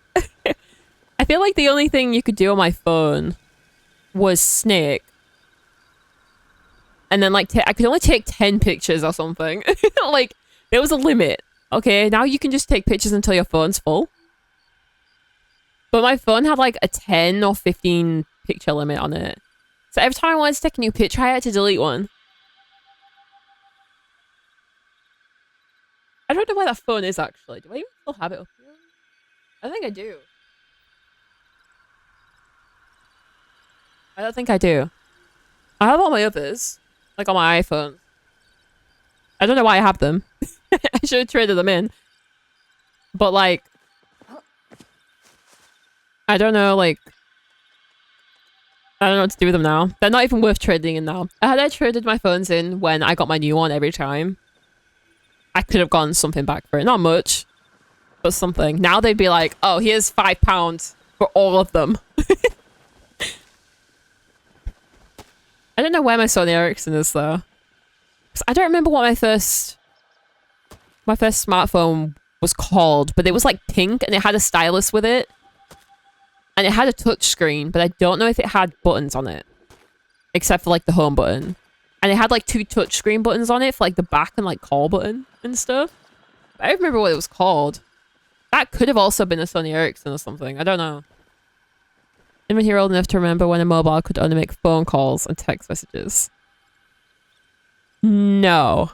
I feel like the only thing you could do on my phone was Snake. And then like, I could only take 10 pictures or something. Like, there was a limit. Okay, now you can just take pictures until your phone's full. But my phone had like a 10 or 15 picture limit on it. So every time I wanted to take a new picture, I had to delete one. I don't know where that phone is actually. Do I even still have it up here? I think I do. I don't think I do. I have all my others. Like on my iPhone. I don't know why I have them. I should have traded them in. But like... I don't know, like... I don't know what to do with them now. They're not even worth trading in now. Had I traded my phones in when I got my new one every time, I could have gotten something back for it. Not much, but something. Now they'd be like, oh, here's £5 for all of them. I don't know where my Sony Ericsson is though. 'Cause I don't remember what my first smartphone was called, but it was like pink and it had a stylus with it. And it had a touch screen, but I don't know if it had buttons on it. Except for like the home button. And it had like 2 touch screen buttons on it for like the back and like call button and stuff. But I don't remember what it was called. That could have also been a Sony Ericsson or something. I don't know. Anyone here old enough to remember when a mobile could only make phone calls and text messages? No.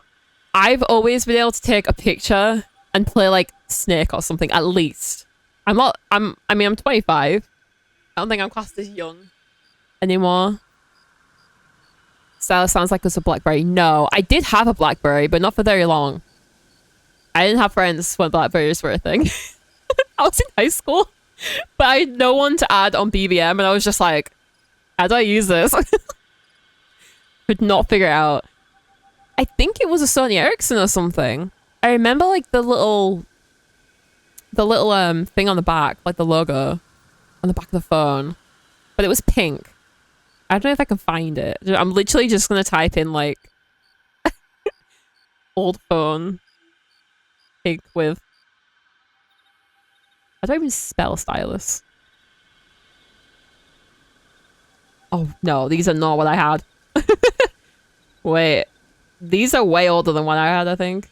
I've always been able to take a picture and play like Snake or something, at least. I'm 25. I don't think I'm classed as young anymore. Stylus sounds like it's a BlackBerry. No, I did have a BlackBerry, but not for very long. I didn't have friends when BlackBerries were a thing. I was in high school, but I had no one to add on BBM, and I was just like, how do I use this? Could not figure it out. I think it was a Sony Ericsson or something. I remember like the little thing on the back, like the logo on the back of the phone, but it was pink. I don't know if I can find it. I'm literally just gonna type in like old phone pink with... I don't even spell stylus. Oh no, these are not what I had. Wait, these are way older than what I had, I think.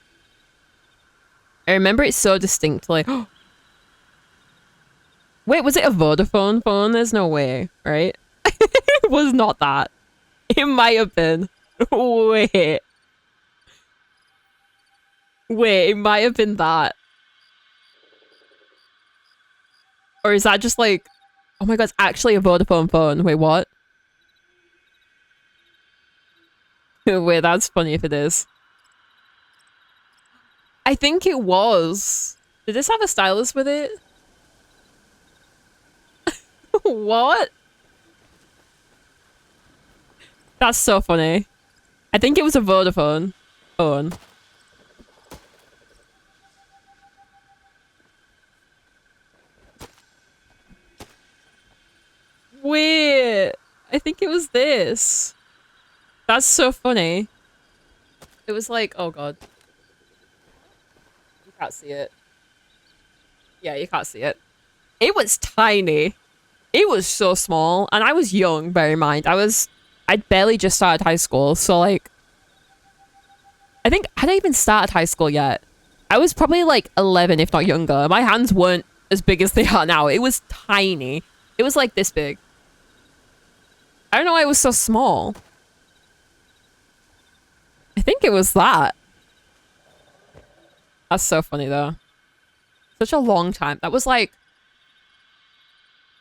I remember it so distinctly. Wait, was it a Vodafone phone? There's no way, right? It was not that. It might have been. Wait. Wait, it might have been that. Or is that just like... Oh my god, it's actually a Vodafone phone. Wait, what? Wait, that's funny if it is. I think it was. Did this have a stylus with it? What? That's so funny. I think it was a Vodafone phone. Wait, I think it was this. That's so funny. It was like, oh god. You can't see it. Yeah, you can't see it. It was tiny. It was so small, and I was young, bear in mind. I'd barely just started high school, so like, I think I hadn't even started high school yet. I was probably like 11, if not younger. My hands weren't as big as they are now. It was tiny. It was like this big. I don't know why it was so small. I think it was that. That's so funny though. Such a long time. That was like,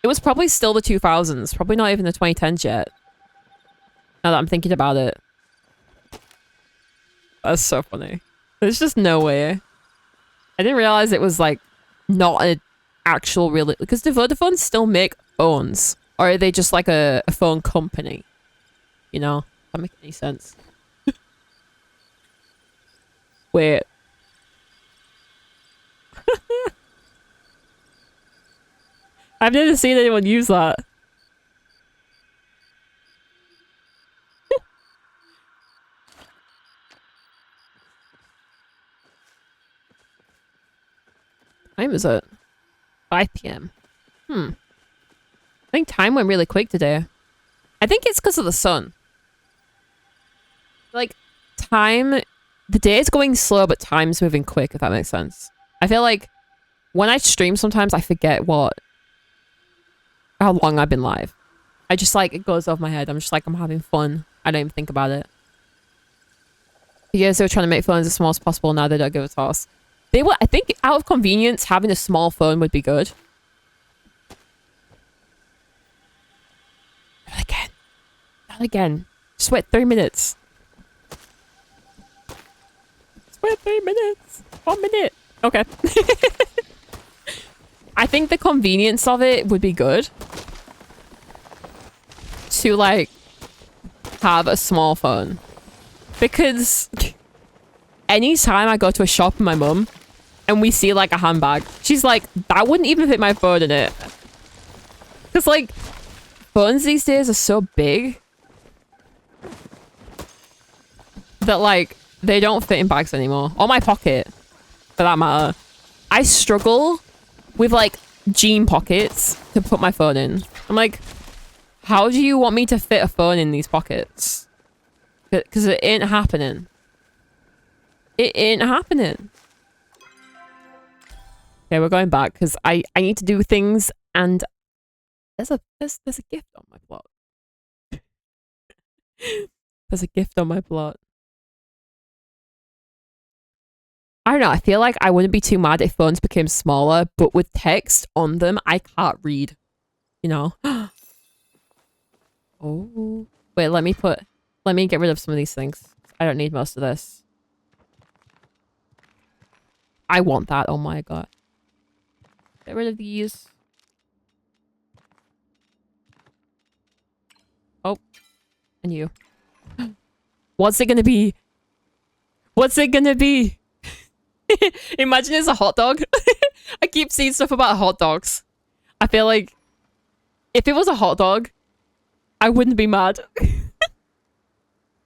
it was probably still the 2000s. Probably not even the 2010s yet. Now that I'm thinking about it. That's so funny. There's just no way. I didn't realize it was like not an actual real, because the Vodafone still make phones. Or are they just like a phone company? You know? That make any sense. Wait. I've never seen anyone use that. What time is it? 5 p.m. I think time went really quick today. I think it's because of the sun. Like, time... The day is going slow, but time's moving quick, if that makes sense. I feel like when I stream sometimes, I forget how long I've been live. I just like, it goes off my head. I'm just like, I'm having fun. I don't even think about it. Years they were trying to make phones as small as possible. Now they don't give a toss. They were, I think, out of convenience, having a small phone would be good. Not again. Not again. Just wait 3 minutes. Just wait 3 minutes. 1 minute. Okay. I think the convenience of it would be good. To, like, have a small phone. Because anytime I go to a shop with my mum and we see, like, a handbag, she's like, that wouldn't even fit my phone in it. Because, like, phones these days are so big that, like, they don't fit in bags anymore. Or my pocket, for that matter. I struggle with, like, jean pockets to put my phone in. I'm like, how do you want me to fit a phone in these pockets? Because it ain't happening. It ain't happening. Okay, we're going back because I need to do things, and there's a gift on my plot. There's a gift on my plot. I don't know, I feel like I wouldn't be too mad if phones became smaller, but with text on them, I can't read. You know? Oh. Wait, let me get rid of some of these things. I don't need most of this. I want that, oh my god. Get rid of these. Oh. And you. What's it gonna be? What's it gonna be? Imagine it's a hot dog. I keep seeing stuff about hot dogs. I feel like if it was a hot dog, I wouldn't be mad. The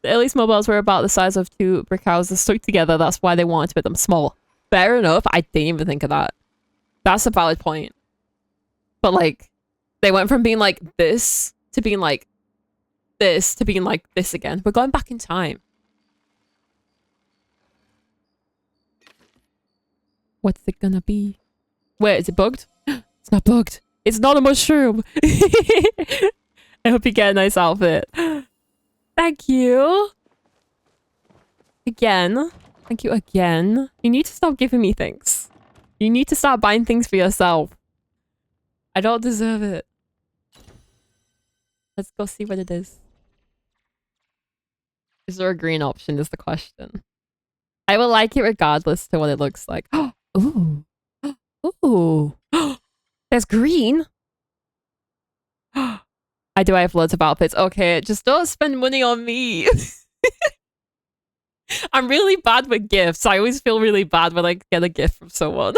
earliest mobiles were about the size of 2 brick houses stuck together. That's why they wanted to make them small. Fair enough. I didn't even think of that. That's a valid point. But like, they went from being like this to being like this to being like this again. We're going back in time. What's it gonna be? Wait, is it bugged? It's not bugged. It's not a mushroom. I hope you get a nice outfit. Thank you. Again. Thank you again. You need to stop giving me things. You need to start buying things for yourself. I don't deserve it. Let's go see what it is. Is there a green option is the question. I will like it regardless to what it looks like. Ooh. Ooh. There's green. I have loads of outfits. Okay, just don't spend money on me. I'm really bad with gifts. I always feel really bad when I get a gift from someone.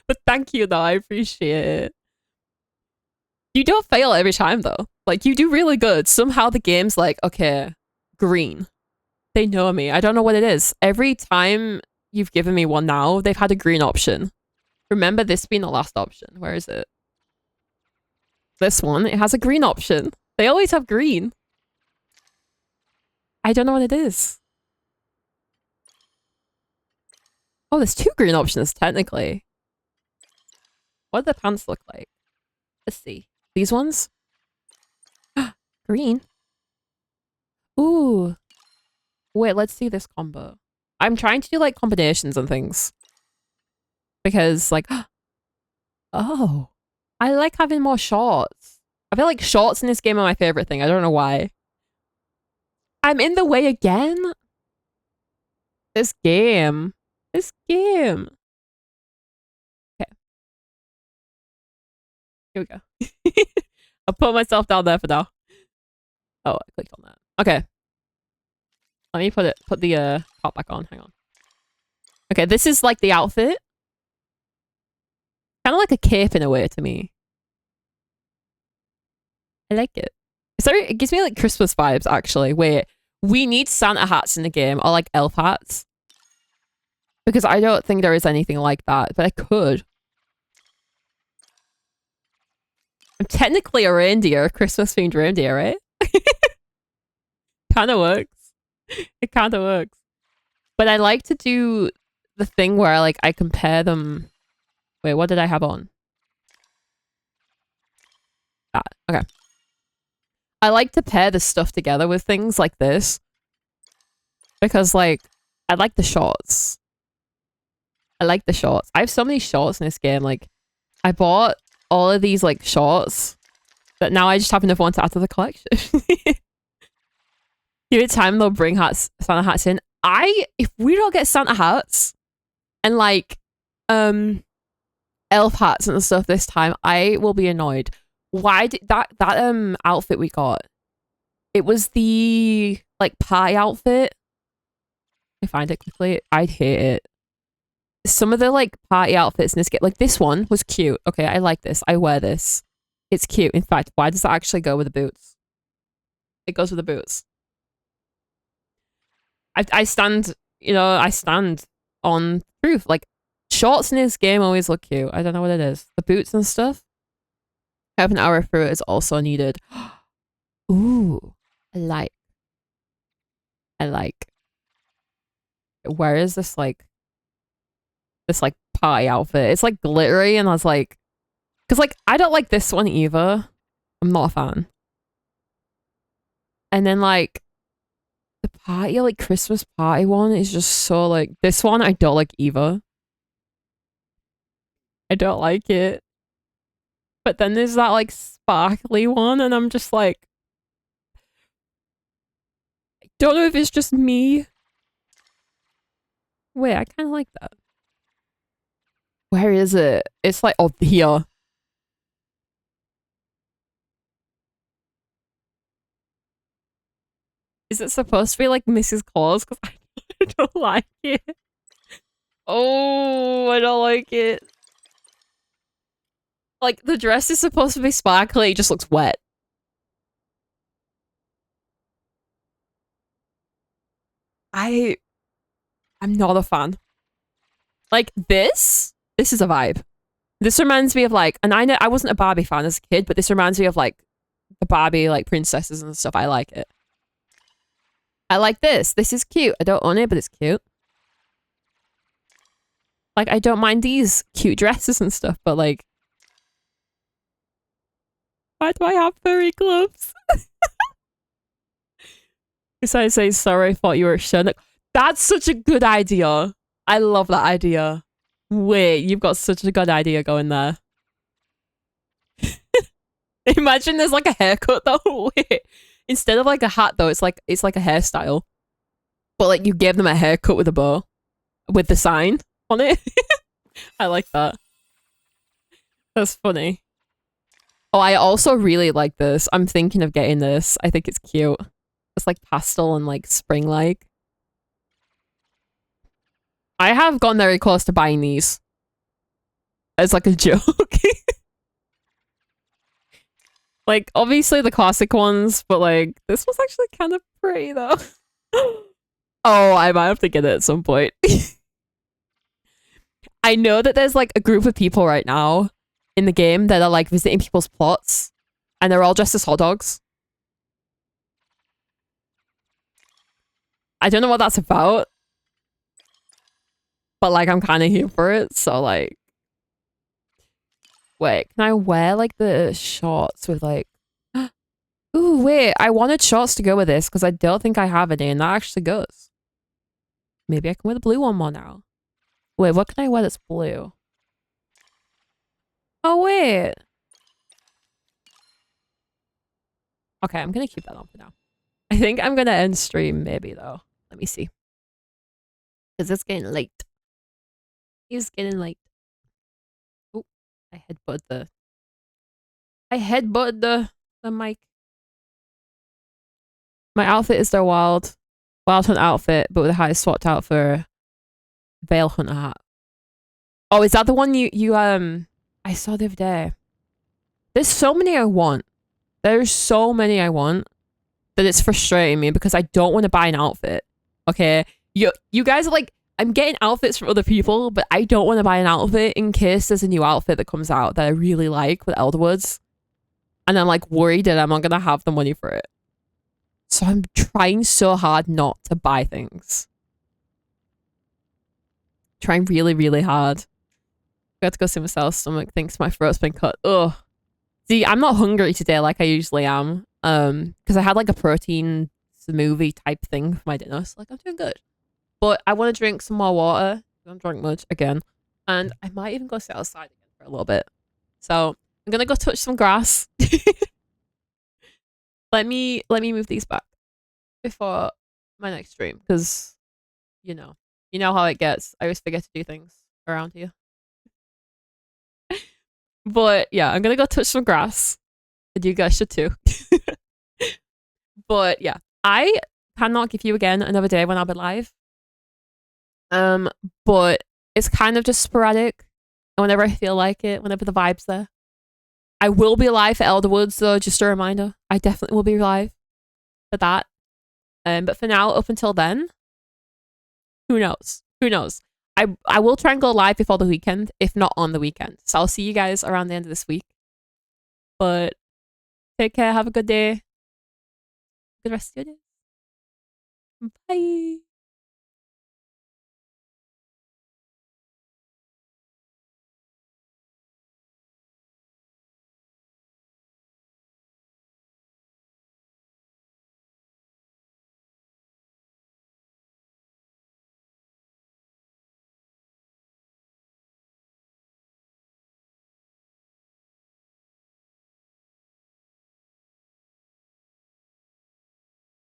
But thank you though, I appreciate it. You don't fail every time though. Like, you do really good. Somehow the game's like, okay, green. They know me. I don't know what it is. Every time you've given me one now, they've had a green option. Remember this being the last option. Where is it? This one. It has a green option. They always have green. I don't know what it is. Oh, there's 2 green options, technically. What do the pants look like? Let's see. These ones? Green. Ooh. Wait, let's see this combo. I'm trying to do like combinations and things. Because like, oh, I like having more shorts. I feel like shorts in this game are my favorite thing. I don't know why. I'm in the way again. This game. This game. Okay. Here we go. I'll put myself down there for now. Oh, I clicked on that. Okay. Let me put the top back on. Hang on. Okay, this is like the outfit. Kind of like a cape in a way to me. I like it. Sorry, it gives me like Christmas vibes actually. Wait, we need Santa hats in the game or like elf hats. Because I don't think there is anything like that, but I could. I'm technically a reindeer, a Christmas themed reindeer, right? Kind of works. It kind of works. But I like to do the thing where like I compare them. Wait, what did I have on? That. Okay. I like to pair the stuff together with things like this. Because like, I like the shorts. I like the shorts. I have so many shorts in this game. Like, I bought all of these like shorts that now I just have enough ones to add to the collection. Give it time, they'll bring Santa hats in. If we don't get Santa hats and like, elf hats and stuff this time, I will be annoyed. Why did that outfit we got? It was the like pie outfit. I find it quickly. I'd hate it. Some of the like party outfits in this game, like this one was cute. Okay, I like this. I wear this. It's cute. In fact, why does that actually go with the boots? It goes with the boots. I stand, I stand on truth. Like, shorts in this game always look cute. I don't know what it is. The boots and stuff. Have an arrow through it is also needed. Ooh, I like. Where is this like pie outfit? It's like glittery, and I was like, because like I don't like this one either. I'm not a fan. And then like the party, like Christmas party one is just so like, this one I don't like either. I don't like it. But then there's that like sparkly one, and I'm just like, I don't know if it's just me. Wait, I kind of like that. Where is it? It's like, oh, here. Is it supposed to be like Mrs. Claus? Because I don't like it. Oh, I don't like it. Like, the dress is supposed to be sparkly, it just looks wet. I'm not a fan. Like, this is a vibe. This reminds me of like, and I know I wasn't a Barbie fan as a kid, but this reminds me of like the Barbie like princesses and stuff. I like it. I like this. This is cute. I don't own it, but it's cute. Like, I don't mind these cute dresses and stuff, but like, why do I have furry gloves? Because I say, sorry, I thought you were a Sherlock. That's such a good idea. I love that idea. Wait, you've got such a good idea going there. Imagine there's like a haircut though. Wait. Instead of like a hat though, it's like a hairstyle. But like you gave them a haircut with a bow. With the sign on it. I like that. That's funny. Oh, I also really like this. I'm thinking of getting this. I think it's cute. It's like pastel and like spring-like. I have gone very close to buying these. As like a joke. Like, obviously the classic ones, but like, this was actually kind of pretty though. Oh, I might have to get it at some point. I know that there's like a group of people right now in the game that are like visiting people's plots and they're all dressed as hot dogs. I don't know what that's about, but like I'm kind of here for it. So like, wait, can I wear like the shorts with like, ooh, wait, I wanted shorts to go with this because I don't think I have any and that actually goes. Maybe I can wear the blue one more now. Wait, what can I wear that's blue? Oh, wait. Okay, I'm gonna keep that on for now. I think I'm gonna end stream maybe though. Let me see. Because it's getting late. It's getting late. Oh, I headbutted the mic. My outfit is their wild hunt outfit, but with a high swapped out for veil hunter hat. Oh, is that the one you I saw the other day? There's so many I want. There's so many I want that it's frustrating me because I don't want to buy an outfit. Okay, you guys are like, I'm getting outfits from other people, but I don't want to buy an outfit in case there's a new outfit that comes out that I really like with Elderwoods, and I'm like worried that I'm not gonna have the money for it. So I'm trying so hard not to buy things. Trying really, really hard. Got to go see myself. Stomach thinks my throat's been cut. Ugh. See, I'm not hungry today like I usually am. Because I had like a protein smoothie type thing for my dinner. So like I'm doing good. But I want to drink some more water. I haven't drunk much again. And I might even go sit outside again for a little bit. So I'm gonna go touch some grass. let me move these back before my next stream, because you know how it gets. I always forget to do things around here. But yeah, I'm gonna go touch some grass. And you guys should too. But yeah, I cannot give you again another day when I'll be live. But it's kind of just sporadic. And whenever I feel like it, whenever the vibe's there. I will be live for Elderwoods though, just a reminder. I definitely will be live for that. But for now, up until then, who knows? Who knows? I will try and go live before the weekend, if not on the weekend. So I'll see you guys around the end of this week. But take care, have a good day. Good rest of your day. Bye.